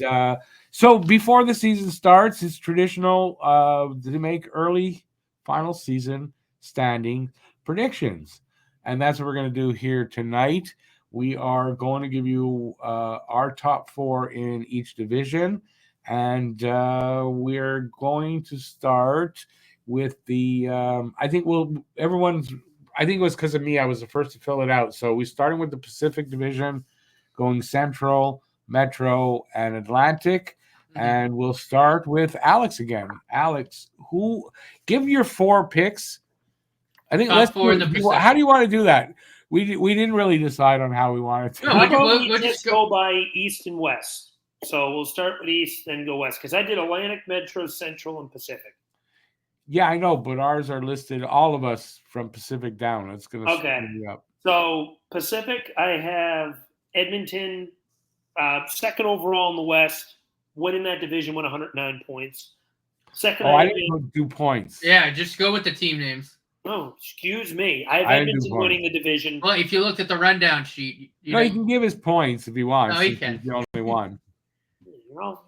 so before the season starts, it's traditional to make early final season standing predictions. And that's what we're going to do here tonight. We are going to give you our top 4 in each division. And we're going to start with the I think it was because of me. I was the first to fill it out. So we're starting with the Pacific Division, going Central, Metro, and Atlantic. Mm-hmm. And we'll start with Alex again. Alex, give your 4 picks. I think top 4 in the Pacific. How do you want to do that? We didn't really decide on how we wanted to. No, we'll just go by East and West. So we'll start with East, then go West. Because I did Atlantic, Metro, Central, and Pacific. Yeah, I know, but ours are listed, all of us from Pacific down. It's going to screw me up. So Pacific, I have Edmonton, 2nd overall in the West, winning that division, won 109 points. Second, I didn't do points. Yeah, just go with the team names. Oh, excuse me. I have I didn't do Edmonton points. winning the division. Well, if you looked at the rundown sheet, No, he can give his points if he wants. No, he since can. He's the only one. You're all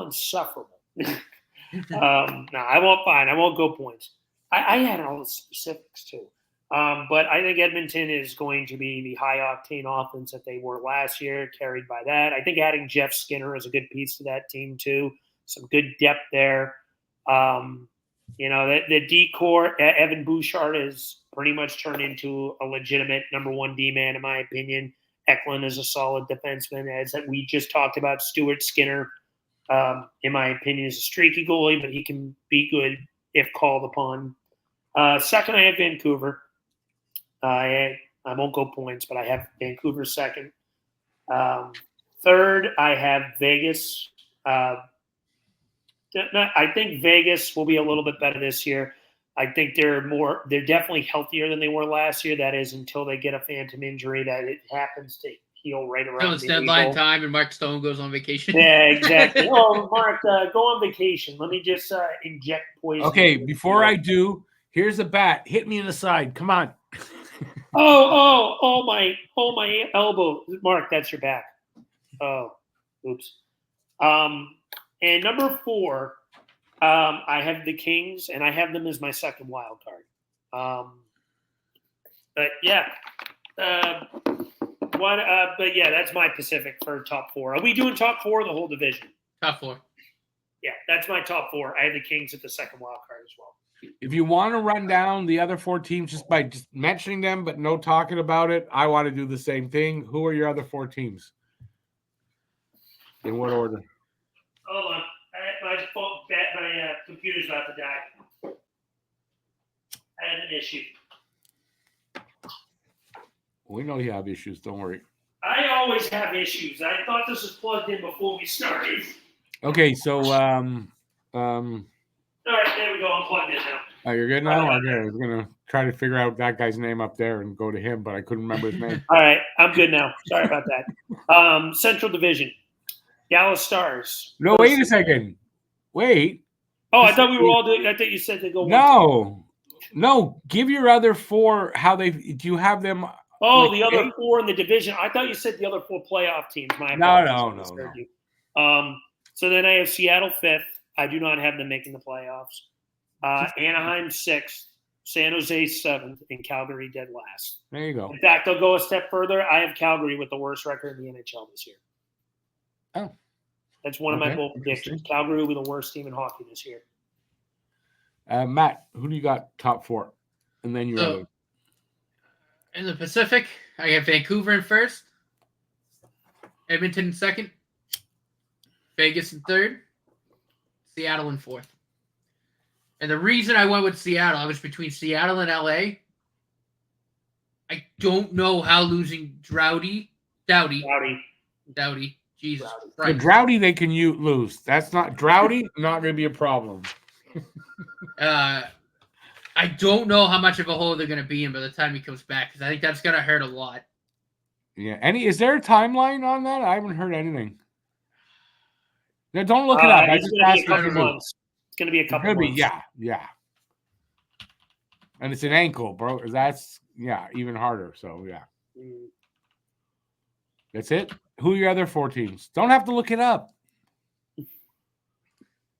insufferable. No, I won't. Fine, I won't go points. I had all the specifics too. But I think Edmonton is going to be the high octane offense that they were last year, carried by that. I think adding Jeff Skinner is a good piece to that team too. Some good depth there. The decor, Evan Bouchard has pretty much turned into a legitimate number one D-man, in my opinion. Eklund is a solid defenseman, as we just talked about. Stuart Skinner, in my opinion, is a streaky goalie, but he can be good if called upon. Second, I have Vancouver. I won't go points, but I have Vancouver second. Third, I have Vegas. I think Vegas will be a little bit better this year. I think they're definitely healthier than they were last year. That is until they get a phantom injury that it happens to heal right around. Until it's deadline time and Mark Stone goes on vacation. Yeah, exactly. Oh, Mark, go on vacation. Let me just inject poison. Okay, before I do, here's a bat. Hit me in the side. Come on. Oh, my elbow. Mark, that's your back. Oh, oops. And number 4, I have the Kings, and I have them as my second wild card. But yeah, but yeah, that's my Pacific for top 4. Are we doing top 4 or the whole division? Top 4. Yeah, that's my top 4. I have the Kings at the second wild card as well. If you want to run down the other 4 teams just by just mentioning them but no talking about it, I want to do the same thing. Who are your other 4 teams? In what order? Hold on. My computer's about to die. I had an issue. We know you have issues. Don't worry. I always have issues. I thought this was plugged in before we started. Okay, so All right, there we go. I'm plugged in now. oh, you're good now? Okay, I was gonna try to figure out that guy's name up there and go to him, but I couldn't remember his name. All right, I'm good now. Sorry about that. Central Division. Dallas Stars. No, wait a second. Wait. Oh, I thought we were all doing. I thought you said they go. No. Give your other 4. How they? Do you have them? Oh, the other 4 in the division. I thought you said the other 4 playoff teams. No. So then I have Seattle 5th. I do not have them making the playoffs. Anaheim 6th, San Jose 7th, and Calgary dead last. There you go. In fact, I'll go a step further. I have Calgary with the worst record in the NHL this year. Oh. That's one of my bold predictions. Calgary will be the worst team in hockey this year. Matt, who do you got top 4? And then you in the Pacific, I have Vancouver in first, Edmonton in second, Vegas in third, Seattle in fourth. And the reason I went with Seattle, I was between Seattle and LA. I don't know how losing Doughty, Jesus Christ. The Droughty they can lose. That's not Droughty, not going to be a problem. I don't know how much of a hole they're going to be in by the time he comes back, because I think that's going to hurt a lot. Yeah. Is there a timeline on that? I haven't heard anything. No, don't look it up. I just asked you. It's going to be a couple months. Yeah. And it's an ankle, bro. That's even harder. So yeah. That's it. Who are your other 4 teams? Don't have to look it up.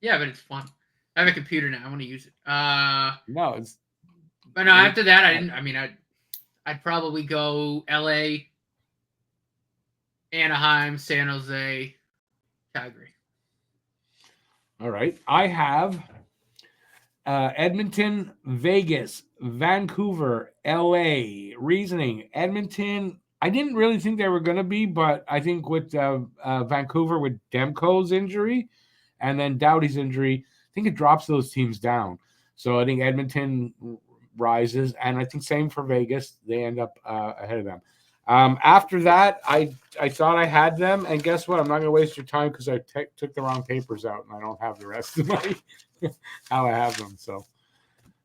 Yeah, but it's fun. I have a computer now. I want to use it. No, it's. But no, after that, I'd probably go LA, Anaheim, San Jose, Calgary. All right. I have Edmonton, Vegas, Vancouver, LA. Reasoning: Edmonton. I didn't really think they were going to be, but I think with Vancouver, with Demko's injury and then Doughty's injury, I think it drops those teams down. So I think Edmonton rises, and I think same for Vegas. They end up ahead of them. After that, I thought I had them, and guess what? I'm not going to waste your time because I took the wrong papers out, and I don't have the rest of my how I have them. So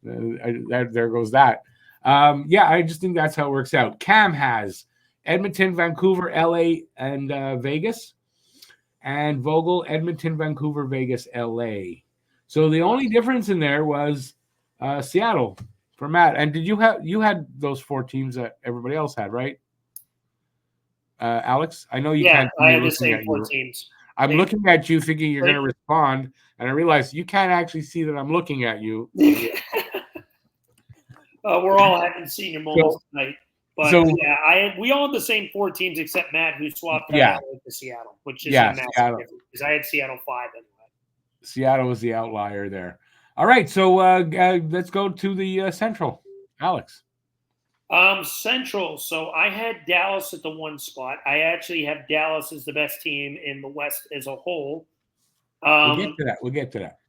there goes that. I just think that's how it works out. Cam has Edmonton, Vancouver, LA, and Vegas, and Vogel, Edmonton, Vancouver, Vegas, LA. So the only difference in there was Seattle for Matt. And did you had those 4 teams that everybody else had, right? Alex, I know you Yeah, can't. I had the same 4 teams. I'm looking at you thinking you're going to respond, and I realize you can't actually see that I'm looking at you. We're all having senior moments tonight. But we all had the same 4 teams except Matt, who swapped out to Seattle, which is a massive difference because I had Seattle 5 anyway. Seattle was the outlier there. All right, so let's go to the Central. Alex. Central. So I had Dallas at the 1 spot. I actually have Dallas as the best team in the West as a whole. We'll get to that.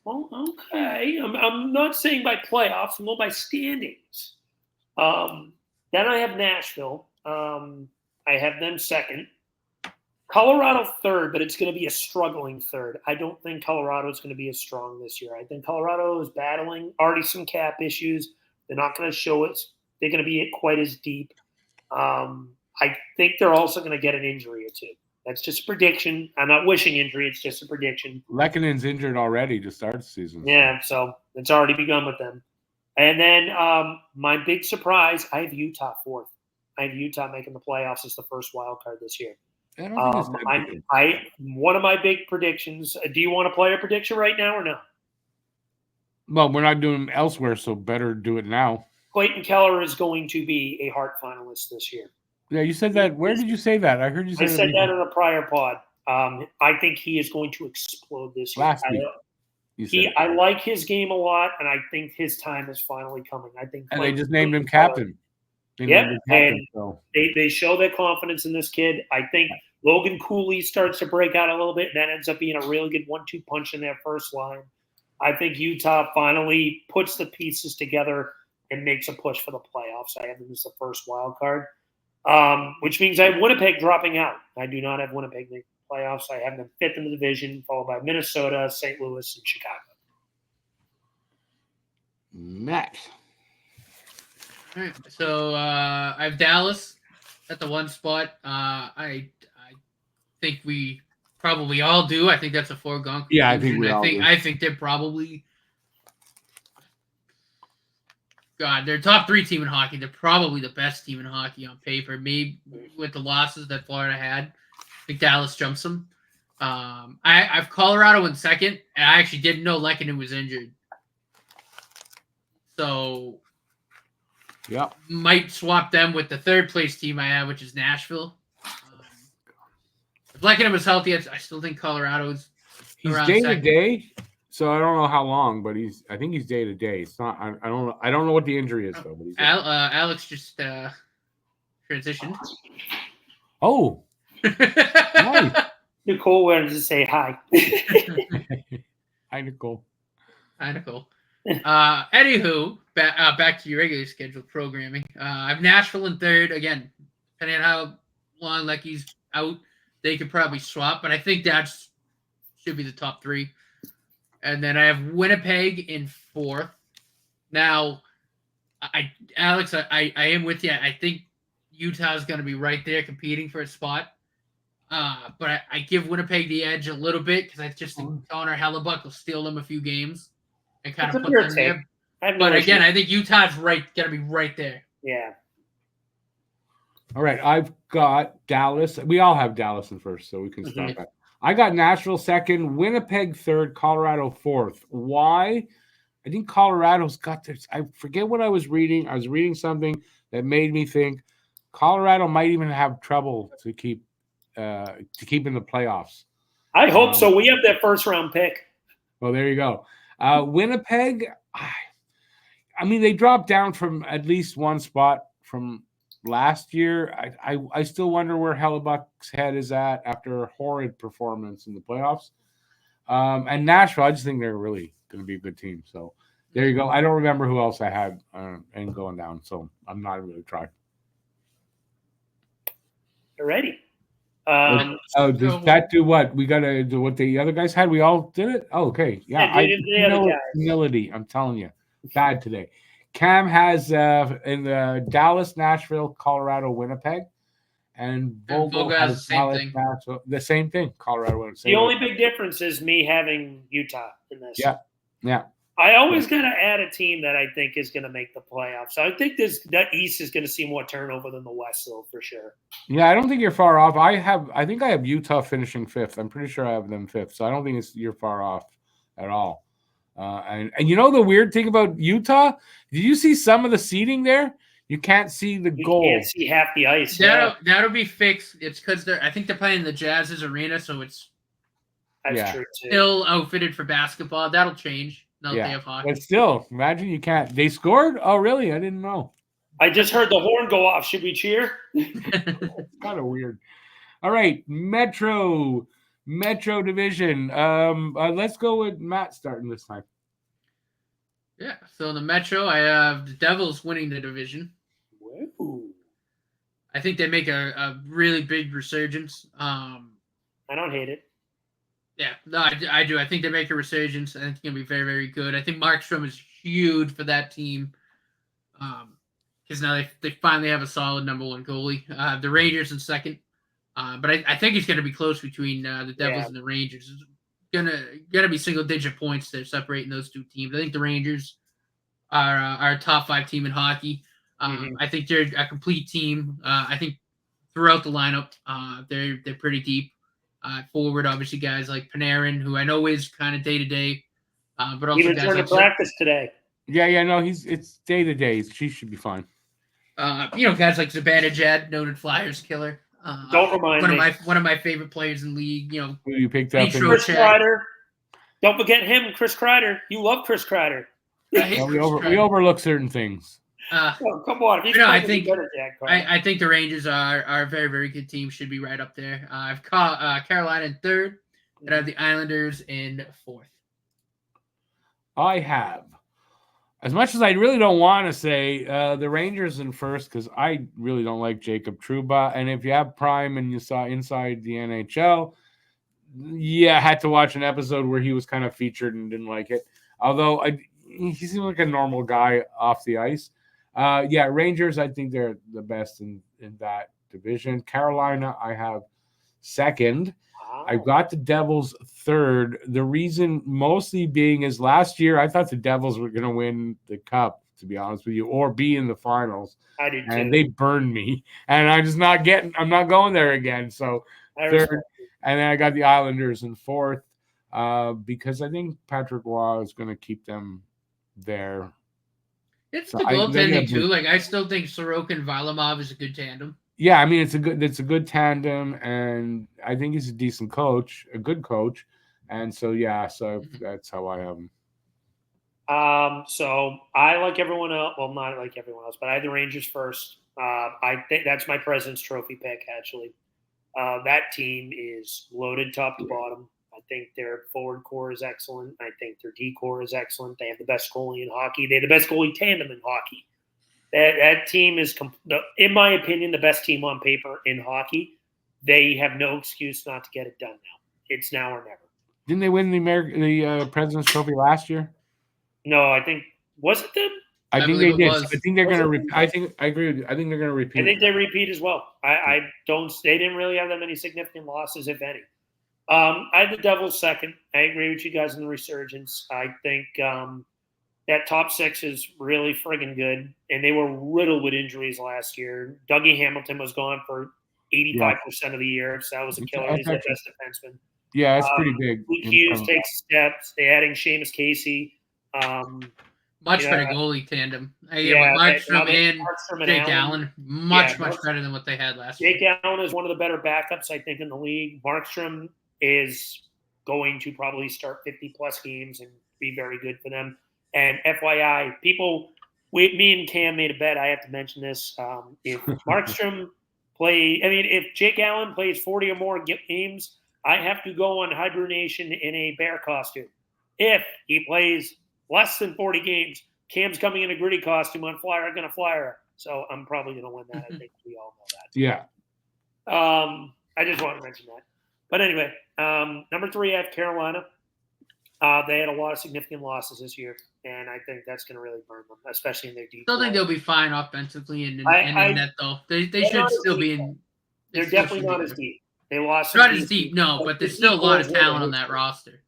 Well, okay. I'm not saying by playoffs, I'm going by standings. Then I have Nashville. I have them second. Colorado third, but it's going to be a struggling third. I don't think Colorado is going to be as strong this year. I think Colorado is battling already some cap issues. They're not going to show it. They're going to be quite as deep. I think they're also going to get an injury or 2. That's just a prediction. I'm not wishing injury. It's just a prediction. Lekkonen's injured already to start the season. Yeah, so it's already begun with them. And then my big surprise, I have Utah 4th. I have Utah making the playoffs as the first wild card this year. I don't think one of my big predictions. Do you want to play a prediction right now or no? Well, we're not doing them elsewhere, so better do it now. Clayton Keller is going to be a Hart finalist this year. Yeah, you said that. Where did you say that? I heard you say that. I said that in a prior pod. I think he is going to explode this year. Last week. I like his game a lot, and I think his time is finally coming. I think. And they just named him captain. They show their confidence in this kid. I think Logan Cooley starts to break out a little bit, and that ends up being a really good 1-2 punch in their first line. I think Utah finally puts the pieces together and makes a push for the playoffs. I have them as the first wild card, which means I have Winnipeg dropping out. I do not have Winnipeg making the playoffs. I have them 5th in the division, followed by Minnesota, St. Louis, and Chicago. Matt. All right, so I have Dallas at the 1 spot. I think we probably all do. I think that's a foregone conclusion. Yeah, I think we all do. I think they're probably they're top 3 team in hockey. They're probably the best team in hockey on paper. Maybe with the losses that Florida had, I think Dallas jumps them. I've Colorado in second, and I actually didn't know Lekkonen was injured. So might swap them with the 3rd place team I have, which is Nashville. If Lekkonen was healthy, I still think Colorado's around day second. to day, so I don't know how long, but I think he's day to day. It's not. I don't know what the injury is though. But he's Alex just transitioned. Oh, nice. Nicole wanted to say hi. Hi, Nicole. Hi, Nicole. Anywho, back to your regularly scheduled programming. I have Nashville in 3rd. Again, depending on how long Lecky's out, they could probably swap, but I think that should be the top 3. And then I have Winnipeg in 4th. Now, Alex, I am with you. I think Utah's going to be right there competing for a spot. But I give Winnipeg the edge a little bit because I just think Connor Hellebuck will steal them a few games and kind of put them there. But again, I think Utah's going to be right there. Yeah. All right, I've got Dallas. We all have Dallas in 1st, so we can start that. I got Nashville 2nd, Winnipeg 3rd, Colorado 4th. Why? I think Colorado's got this. I forget what I was reading. I was reading something that made me think Colorado might even have trouble to keep in the playoffs. I hope so. We have their 1st round pick. Well, there you go. Winnipeg, I mean, they dropped down from at least 1 spot from last year. I still wonder where Hellebuck's head is at after a horrid performance in the playoffs. And Nashville, I just think they're really going to be a good team. So there you go. I don't remember who else I had and going down, so I'm not really trying. Alrighty. Does that do what? We got to do what the other guys had? We all did it? Oh, okay. Yeah. Humility, I'm telling you. Bad today. Cam has in the Dallas, Nashville, Colorado, Winnipeg, and Vogel has the same Dallas, thing. Nashville, the same thing. Colorado, Winnipeg. The only big difference is me having Utah in this. Yeah. I always got to add a team that I think is going to make the playoffs. So I think that East is going to see more turnover than the West, though, for sure. Yeah, I don't think you're far off. I think I have Utah finishing 5th. I'm pretty sure I have them 5th. So I don't think you're far off at all. And you know the weird thing about Utah? Did you see some of the seating there? You can't see the goal. You can't see half the ice. That'll be fixed. It's because I think they're playing the Jazz's arena, so it's That's true too. Still outfitted for basketball. That'll change. Now that they have hockey. But still, imagine you can't. They scored? Oh, really? I didn't know. I just heard the horn go off. Should we cheer? It's kind of weird. All right, Metro Division. Let's go with Matt starting this time. Yeah. So in the Metro, I have the Devils winning the division. Whoa. I think they make a really big resurgence. I don't hate it. Yeah, no, I do. I think they make a resurgence. I think it's going to be very, very good. I think Markstrom is huge for that team because now they finally have a solid number 1 goalie. The Rangers in second. But I think it's going to be close between the Devils and the Rangers. It's gonna be single-digit points there separating those two teams. I think the Rangers are a top 5 team in hockey. I think they're a complete team. I think throughout the lineup, they're pretty deep. Forward, obviously, guys like Panarin, who I know is kind of day to day, but also he guys returned like to practice today. Yeah, no, it's day to day. She should be fine. Guys like Zibanejad, noted Flyers killer. Don't remind me. One of my favorite players in the league. Who you picked up? Chris Kreider. Don't forget him, Chris Kreider. You love Chris Kreider. We overlook certain things. Come on. I think the Rangers are a very, very good team. Should be right up there. I've caught Carolina in 3rd, and I have the Islanders in 4th. I have, as much as I really don't want to say, the Rangers in 1st because I really don't like Jacob Trouba. And if you have Prime and you saw Inside the NHL, I had to watch an episode where he was kind of featured and didn't like it. Although he seemed like a normal guy off the ice. Rangers, I think they're the best in that division. Carolina, I have 2nd. Wow. I've got the Devils 3rd. The reason mostly being is last year I thought the Devils were going to win the Cup, to be honest with you, or be in the finals. I did too. And they burned me. And I'm not going there again. So 3rd. And then I got the Islanders in 4th because I think Patrick Roy is going to keep them there. It's the goaltending too. Like I still think Sorokin and Varlamov is a good tandem. Yeah, I mean it's a good tandem, and I think he's a decent coach, a good coach, and so that's how I have him. So I like everyone else. Well, not like everyone else, but I have the Rangers 1st. I think that's my President's Trophy pick. Actually, that team is loaded top to bottom. I think their forward core is excellent. I think their D core is excellent. They have the best goalie in hockey. They have the best goalie tandem in hockey. That team is, in my opinion, the best team on paper in hockey. They have no excuse not to get it done now. It's now or never. Didn't they win the President's Trophy last year? No, I think was it them? I think they did. I think they're going to. I agree with you. I think they're going to repeat. I think they repeat as well. They didn't really have that many significant losses, if any. I have the Devils 2nd. I agree with you guys in the resurgence. I think that top 6 is really friggin' good, and they were riddled with injuries last year. Dougie Hamilton was gone for 85% of the year, so that was a killer. He's their best defenseman. Yeah, that's pretty big. Hughes takes steps. They're adding Seamus Casey. Much better goalie tandem. Markstrom and Jake Allen. Much better than what they had last year. Jake Allen is one of the better backups, I think, in the league. Markstrom is going to probably start 50-plus games and be very good for them. And FYI, me and Cam made a bet. I have to mention this. If Markstrom if Jake Allen plays 40 or more games, I have to go on hibernation in a bear costume. If he plays less than 40 games, Cam's coming in a gritty costume on Flyer, going to Flyer. So I'm probably going to win that. I think we all know that. Yeah. I just wanted to mention that. But anyway, number 3, I have Carolina. They had a lot of significant losses this year, and I think that's going to really burn them, especially in their deep. I still think they'll be fine offensively and in net, though. They should still be in. They're definitely not as deep. They lost. Not as deep, no, but there's still a lot of talent on that roster.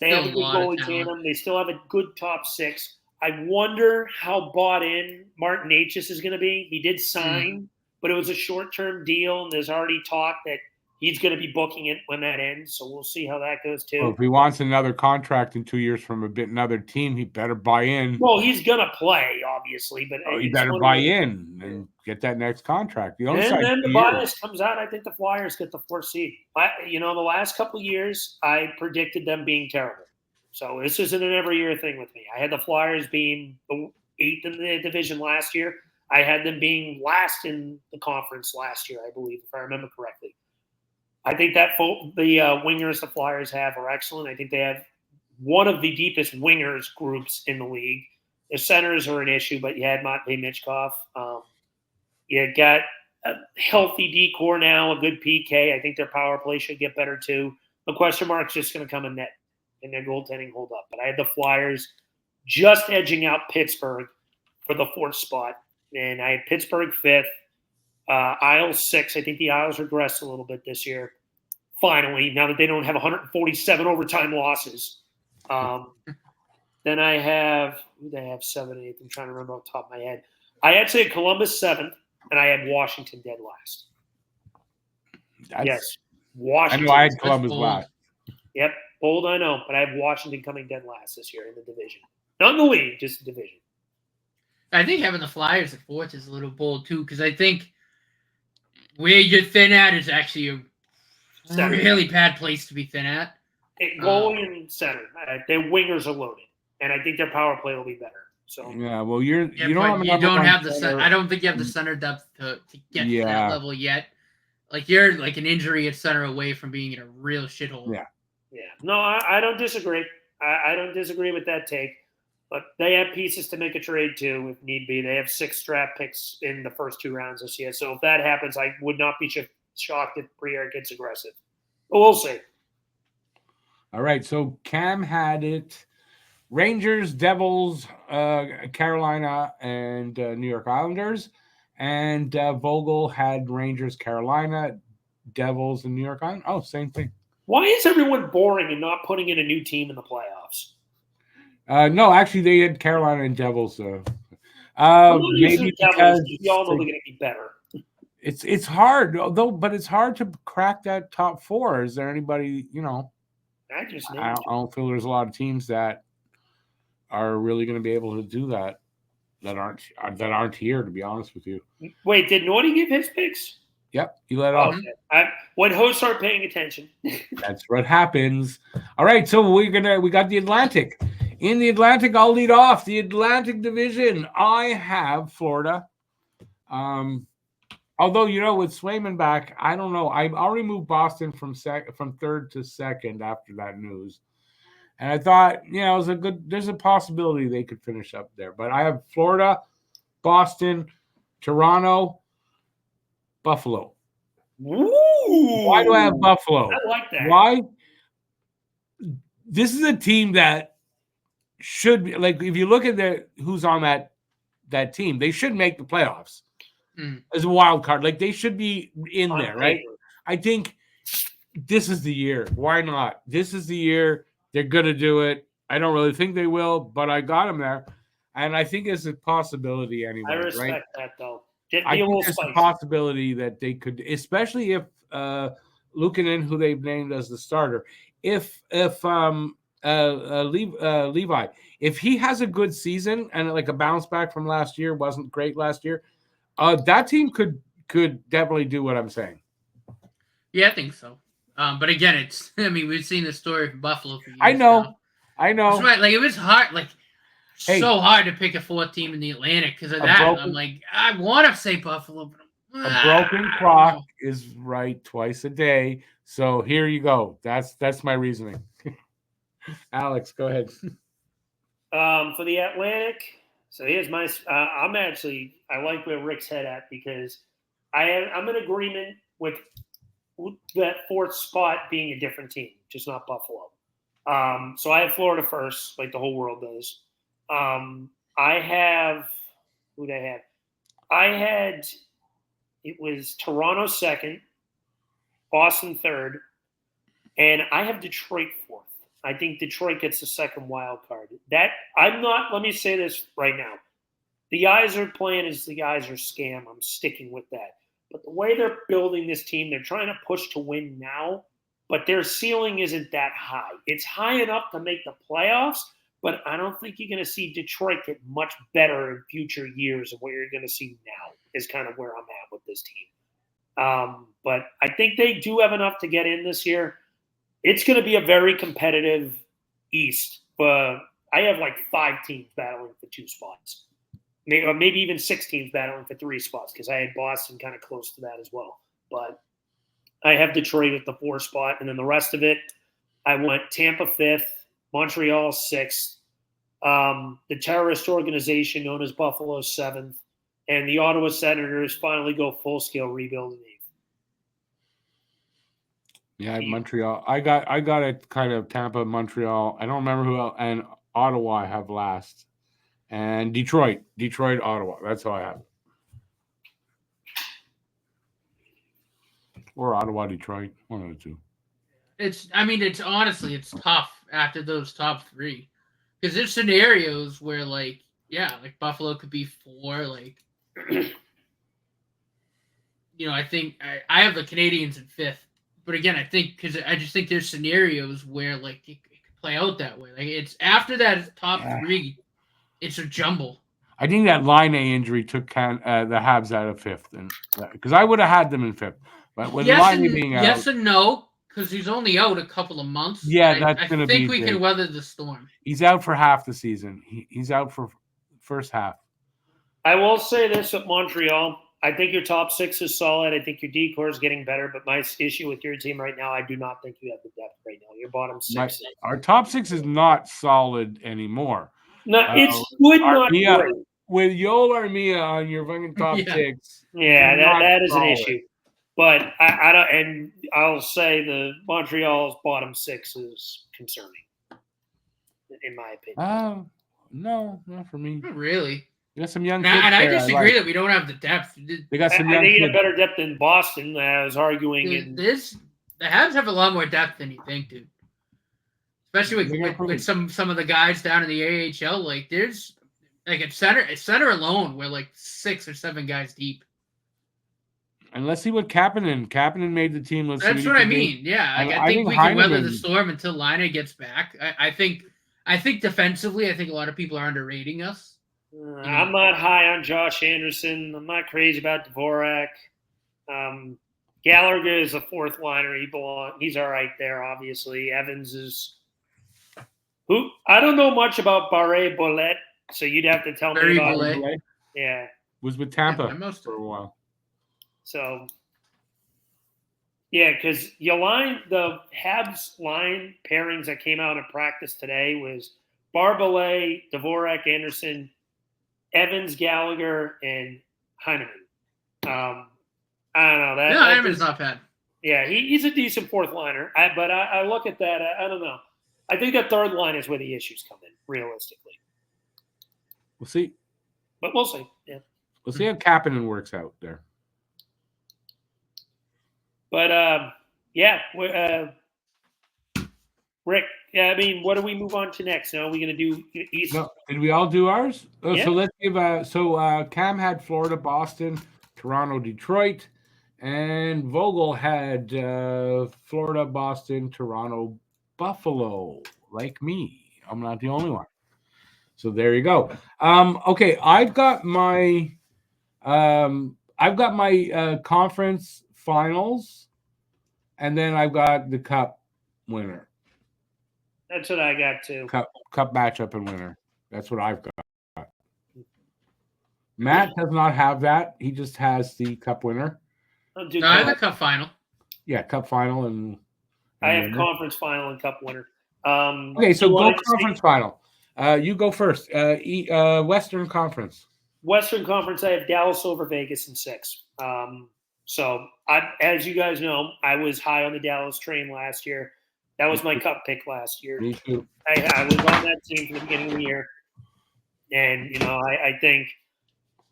They Still have a a good lot of goalie talent. tandem. They still have a good top six. I wonder how bought in Martin Necas is going to be. He did sign, but it was a short-term deal, and there's already talk that he's going to be booking it when that ends. So we'll see how that goes too. Well, if he wants another contract in 2 years from another team, he better buy in. Well, he's going to play, obviously, but He better buy in and get that next contract. And then the bias comes out. I think the Flyers get the 4th seed. The last couple of years, I predicted them being terrible. So this isn't an every year thing with me. I had the Flyers being the 8th in the division last year. I had them being last in the conference last year, I believe, if I remember correctly. I think that the wingers the Flyers have are excellent. I think they have one of the deepest wingers groups in the league. The centers are an issue, but you had Matvei Michkov. You got a healthy decor now, a good PK. I think their power play should get better too. The question mark is just going to come in net, and their goaltending hold up. But I had the Flyers just edging out Pittsburgh for the 4th spot, and I had Pittsburgh 5th, Isles 6th. I think the Isles regressed a little bit this year. Finally, now that they don't have 147 overtime losses. Then I have – who do I have 7th, 8th? I'm trying to remember off the top of my head. I had say Columbus 7th, and I had Washington dead last. Yes, Washington. I know I had Columbus last. Yep, bold I know, but I have Washington coming dead last this year in the division. Not in the league, just the division. I think having the Flyers at 4th is a little bold too, because I think where you're thin at is actually a really bad place to be thin at. Goalie and center. Their wingers are loaded, and I think their power play will be better. So yeah, well, you don't have the center. I don't think you have the center depth to get to that level yet. Like you're like an injury at center away from being in a real shithole. Yeah. No, I don't disagree. I don't disagree with that take. But they have pieces to make a trade too, if need be. They have 6 draft picks in the first 2 rounds this year. So if that happens, I would not be shocked if Briere gets aggressive. But we'll see. All right, so Cam had it. Rangers, Devils, Carolina, and New York Islanders. And Vogel had Rangers, Carolina, Devils, and New York Islanders. Oh, same thing. Why is everyone boring and not putting in a new team in the playoffs? No, actually, they had Carolina and Devils. Maybe because y'all know they're going to be better. It's hard, though, but it's hard to crack that top 4. Is there anybody, I don't feel there's a lot of teams that are really going to be able to do that aren't here, to be honest with you. Wait, did Naughty give his picks? Yep, he let off. Okay. When hosts aren't paying attention. That's what happens. All right, so we got the Atlantic. In the Atlantic, I'll lead off. The Atlantic Division, I have Florida. Although, with Swayman back, I don't know. I've already moved Boston from 3rd to 2nd after that news. And I thought, there's a possibility they could finish up there. But I have Florida, Boston, Toronto, Buffalo. Ooh. Why do I have Buffalo? I like that. Why? This is a team that should be, like, if you look at who's on that team, they should make the playoffs as a wild card. Like, they should be in there, right? I think this is the year. Why not? This is the year. They're going to do it. I don't really think they will, but I got them there. And I think it's a possibility anyway. I respect that, though. I think there's a possibility that they could, especially if Luukkonen, who they've named as the starter, if Levi, if he has a good season and like a bounce back from last year, wasn't great last year, that team could definitely do what I'm saying. Yeah, I think so. But again, we've seen the story of Buffalo for years. I know. That's right. Like, it was hard. Like, so hard to pick a 4th team in the Atlantic because of that. I'm like, I want to say Buffalo, but a broken clock is right twice a day. So here you go. That's my reasoning. Alex, go ahead. For the Atlantic, so here's my. I like where Rick's head at because I'm in agreement with that 4th spot being a different team, just not Buffalo. So I have Florida first, like the whole world does. I have who did I have? It was Toronto 2nd, Boston 3rd, and I have Detroit 4th. I think Detroit gets the second wild card. Let me say this right now. The Yzer plan is the Yzer scam. I'm sticking with that. But the way they're building this team, they're trying to push to win now, but their ceiling isn't that high. It's high enough to make the playoffs, but I don't think you're going to see Detroit get much better in future years of what you're going to see now is kind of where I'm at with this team. But I think they do have enough to get in this year. It's going to be a very competitive East. But I have like 5 teams battling for 2 spots. Maybe even 6 teams battling for 3 spots because I had Boston kind of close to that as well. But I have Detroit at the 4 spot. And then the rest of it, I went Tampa 5th, Montreal 6th, the terrorist organization known as Buffalo 7th, and the Ottawa Senators finally go full-scale rebuild in 8th. Yeah, Montreal. I got it kind of Tampa, Montreal. I don't remember who else, and Ottawa I have last. And Detroit, Ottawa. That's how I have it. Or Ottawa, Detroit. One of the two. It's honestly, it's tough after those top 3. Because there's scenarios where, like Buffalo could be 4. Like, I think I have the Canadians in 5th. But again, I just think there's scenarios where, like, it could play out that way. Like, it's after that top 3, it's a jumble. I think that Line A injury took the Habs out of 5th, and because I would have had them in 5th, but with Line A being out, yes and no, because he's only out a couple of months. Yeah, that's going to be. I think we can weather the storm. He's out for half the season. He's out for first half. I will say this with Montreal. I think your top 6 is solid. I think your decor is getting better. But my issue with your team right now, I do not think you have the depth right now. Your bottom 6. Our top 6 is not solid anymore. No, it's good, not great. With Yoel Armia on your fucking top 6. Yeah, that is an issue. But I don't, and I'll say the Montreal's bottom 6 is concerning, in my opinion. No, not for me. Not really. You got some young kids. And I disagree that we don't have the depth. They got some young I think kids. you have better depth than Boston. I was arguing. The Habs have a lot more depth than you think, dude. Especially with some of the guys down in the AHL. Like, there's like at center alone, we're like 6 or 7 guys deep. Mm-hmm. And let's see what Kapanen made the team. That's what I mean. Yeah, I think we can weather the storm until Laine gets back. I think defensively, I think a lot of people are underrating us. I'm not high on Josh Anderson. I'm not crazy about Dvorak. Gallagher is a 4th liner. He's all right there, obviously. Evans is who I don't know much about Barré Bollet, so you'd have to tell me about Bollet. Yeah. Was with Tampa for a while. So yeah, because the Habs line pairings that came out in practice today was Barbelet, Dvorak, Anderson, Evans, Gallagher, and Heineman. I don't know. Heineman's not bad. Yeah, he's a decent 4th liner. But I look at that. I don't know. I think that 3rd line is where the issues come in, realistically. We'll see. But we'll see. Yeah. We'll see how Kapanen works out there. But Rick. Yeah, I mean, what do we move on to next? Now, are we going to do East? No, did we all do ours? Yeah. So let's give Cam had Florida, Boston, Toronto, Detroit, and Vogel had Florida, Boston, Toronto, Buffalo. Like me, I'm not the only one. So there you go. Okay, I've got my conference finals, and then I've got the cup winner. That's what I got too. Cup matchup and winner. That's what I've got. Matt does not have that. He just has the cup winner. I have the cup final. Yeah, cup final and I have conference final and cup winner. Okay, so go conference final. You go first. Western Conference. Western Conference, I have Dallas over Vegas in 6. So, as you guys know, I was high on the Dallas train last year. That was my cup pick last year. Me too. I was on that team from the beginning of the year. And, I think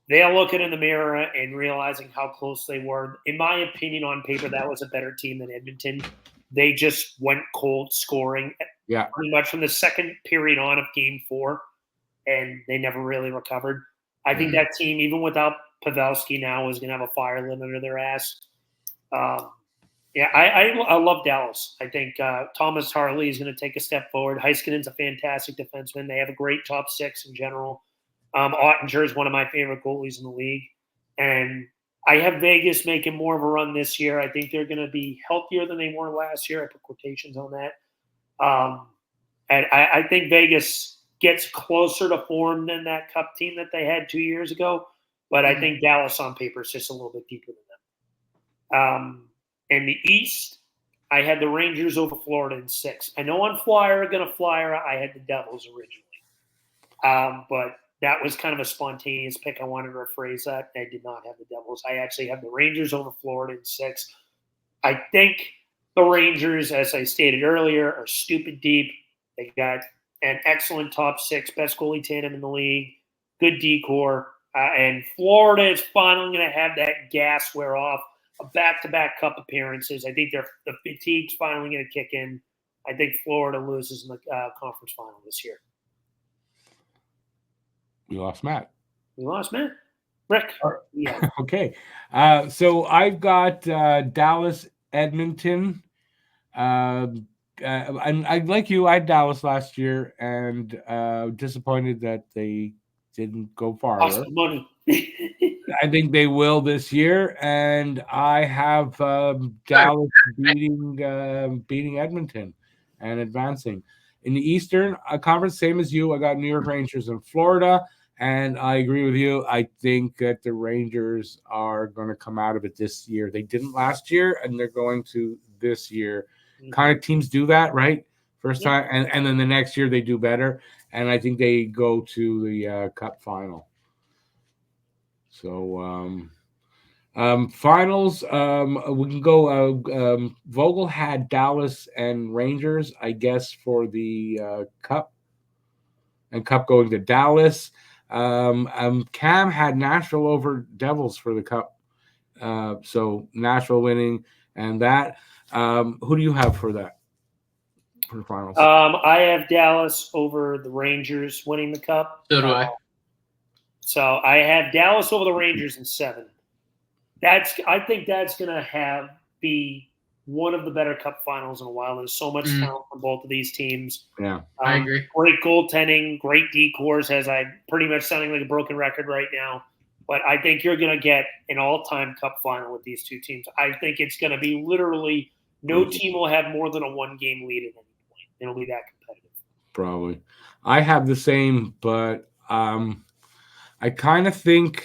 they'll look in the mirror and realizing how close they were. In my opinion, on paper, that was a better team than Edmonton. they just went cold scoring pretty much from the second period on of Game 4, and they never really recovered. I think that team, even without Pavelski now, is going to have a fire lit under their ass. I love Dallas. I think Thomas Harley is going to take a step forward. Heiskanen's a fantastic defenseman. They have a great top 6 in general. Ottinger is one of my favorite goalies in the league. And I have Vegas making more of a run this year. I think they're going to be healthier than they were last year. I put quotations on that. And I think Vegas gets closer to form than that Cup team that they had 2 years ago. But I think Dallas on paper is just a little bit deeper than them. In the East, I had the Rangers over Florida in 6. I know on Flyer I had the Devils originally. But that was kind of a spontaneous pick. I wanted to rephrase that. I did not have the Devils. I actually have the Rangers over Florida in 6. I think the Rangers, as I stated earlier, are stupid deep. They got an excellent top 6, best goalie tandem in the league, good decor. And Florida is finally going to have that gas wear off of back-to-back Cup appearances. I think the fatigue's finally going to kick in. I think Florida loses in the conference final this year. We lost Matt. Rick. Yeah. Okay. So I've got Dallas, Edmonton. And I like you. I had Dallas last year, and disappointed that they didn't go farther. Awesome money. I think they will this year, and I have Dallas beating Edmonton and advancing. In the Eastern Conference, same as you, I got New York Rangers and Florida, and I agree with you. I think that the Rangers are going to come out of it this year. They didn't last year, and they're going to this year. Kind of teams do that, right? First time, and then the next year they do better, and I think they go to the Cup final. So finals, we can go. Vogel had Dallas and Rangers, I guess, for the Cup, and Cup going to Dallas. Cam had Nashville over Devils for the Cup, so Nashville winning, and that. Who do you have for that? For the finals? I have Dallas over the Rangers winning the Cup. So do I. So I have Dallas over the Rangers in 7. I think that's going to be one of the better Cup finals in a while. There's so much talent from both of these teams. Yeah, I agree. Great goaltending, great decors, as I'm pretty much sounding like a broken record right now. But I think you're going to get an all-time Cup final with these two teams. I think it's going to be literally no team will have more than a 1-game lead at any point. It'll be that competitive. Probably. I have the same, but I kind of think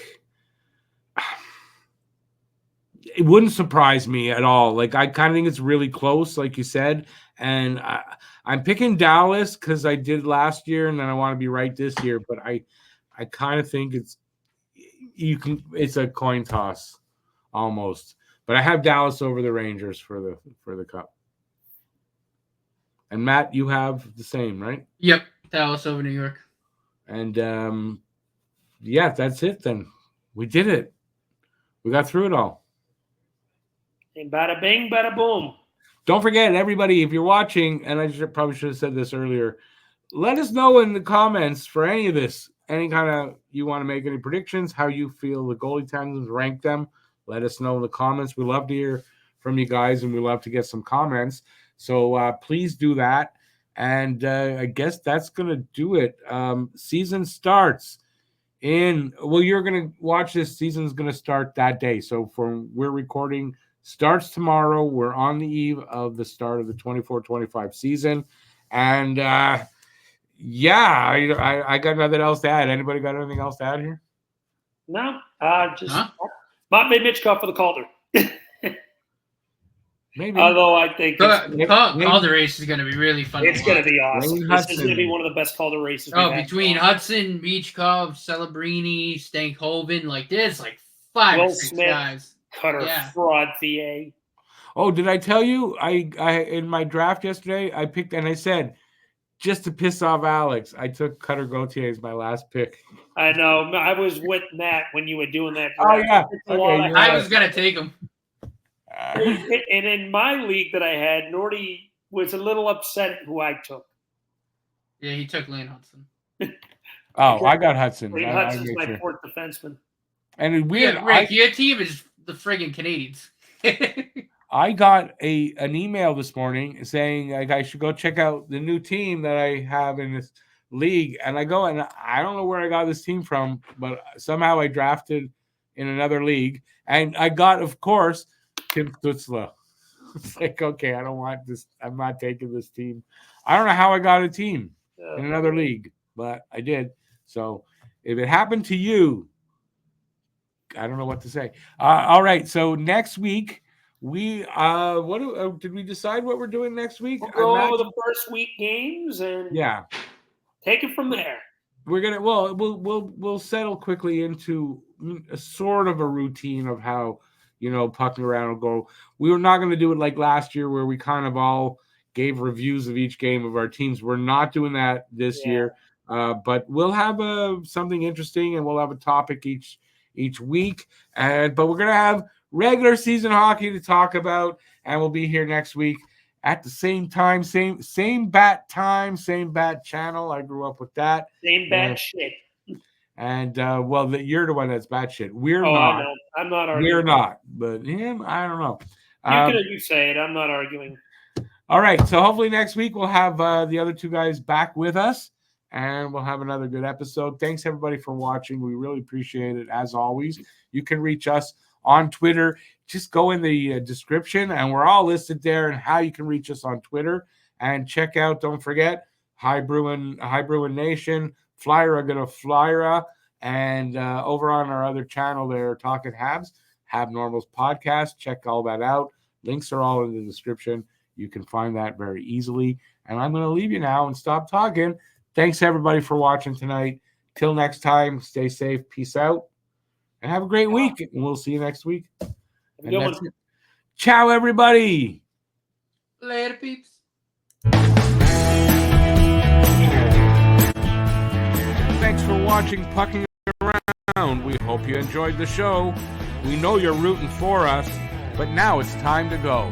it wouldn't surprise me at all. Like, I kind of think it's really close, like you said. And I'm picking Dallas because I did last year, and then I want to be right this year. But I kind of think it's a coin toss almost. But I have Dallas over the Rangers for the Cup. And Matt, you have the same, right? Yep, Dallas over New York. And yeah, that's it then. We did it. We got through it all. And bada bing, bada boom. Don't forget, everybody, if you're watching, and I probably should have said this earlier, let us know in the comments for any of this, any kind of, you want to make any predictions, how you feel the goalie tandems, rank them. Let us know in the comments. We love to hear from you guys, and we love to get some comments. So please do that. And I guess that's going to do it. Season starts you're going to watch this. Season's going to start that day. So we're recording, starts tomorrow. We're on the eve of the start of the 24-25 season. And yeah, I got nothing else to add. Anybody got anything else to add here? No, just Matvei Michkov for the Calder. Maybe. Although I think Calder race is going to be really fun. It's going to be awesome. This is going to be Hudson. one of the best Calder races. Between Hudson, Michkov, Celebrini, Stankhoven, like there's like 5 or 6 guys. Cutter Fraud VA. Oh, did I tell you? I in my draft yesterday, I picked, and I said, just to piss off Alex, I took Cutter Gauthier as my last pick. I know. I was with Matt when you were doing that draft. Oh, yeah. Okay, I was going to take him. And in my league that I had, Nordy was a little upset at who I took. Yeah, he took Lane Hudson. Oh, I got Hudson. Lane I Hudson's made my sure. fourth defenseman. And it's weird. Yeah, Rick, your team is the friggin' Canadians. I got an email this morning saying like I should go check out the new team that I have in this league, and I go and I don't know where I got this team from, but somehow I drafted in another league, and I got, of course, Tim Stutzla. It's like, okay, I don't want this. I'm not taking this team. I don't know how I got a team in another league, but I did. So if it happened to you, I don't know what to say. All right, so next week. We did we decide what we're doing next week? We'll go over the first week games and take it from there. We're gonna we'll settle quickly into a sort of a routine of how pucking around will go. We were not going to do it like last year where we kind of all gave reviews of each game of our teams. We're not doing that this year, but we'll have something interesting and we'll have a topic each week. But we're gonna have regular season hockey to talk about, and we'll be here next week at the same time, same bat time, same bat channel. I grew up with that. Same bat shit. And you're the one that's bat shit. We're not. I know. I'm not arguing. We're not, but him, I don't know. You say it. I'm not arguing. All right, so hopefully next week we'll have the other two guys back with us, and we'll have another good episode. Thanks everybody for watching. We really appreciate it. As always, you can reach us on Twitter. Just go in the description, and we're all listed there and how you can reach us on Twitter. And check out, don't forget, High Bruin Nation, Flyer gonna Flyer, and over on our other channel there, Talking Habs, Hab Normals podcast. Check all that out. Links are all in the description. You can find that very easily. And I'm going to leave you now and stop talking. Thanks everybody for watching tonight. Till next time, stay safe. Peace out. And have a great week. And we'll see you next week. And that's it. Ciao, everybody. Later, peeps. Thanks for watching Pucking Around. We hope you enjoyed the show. We know you're rooting for us, but now it's time to go.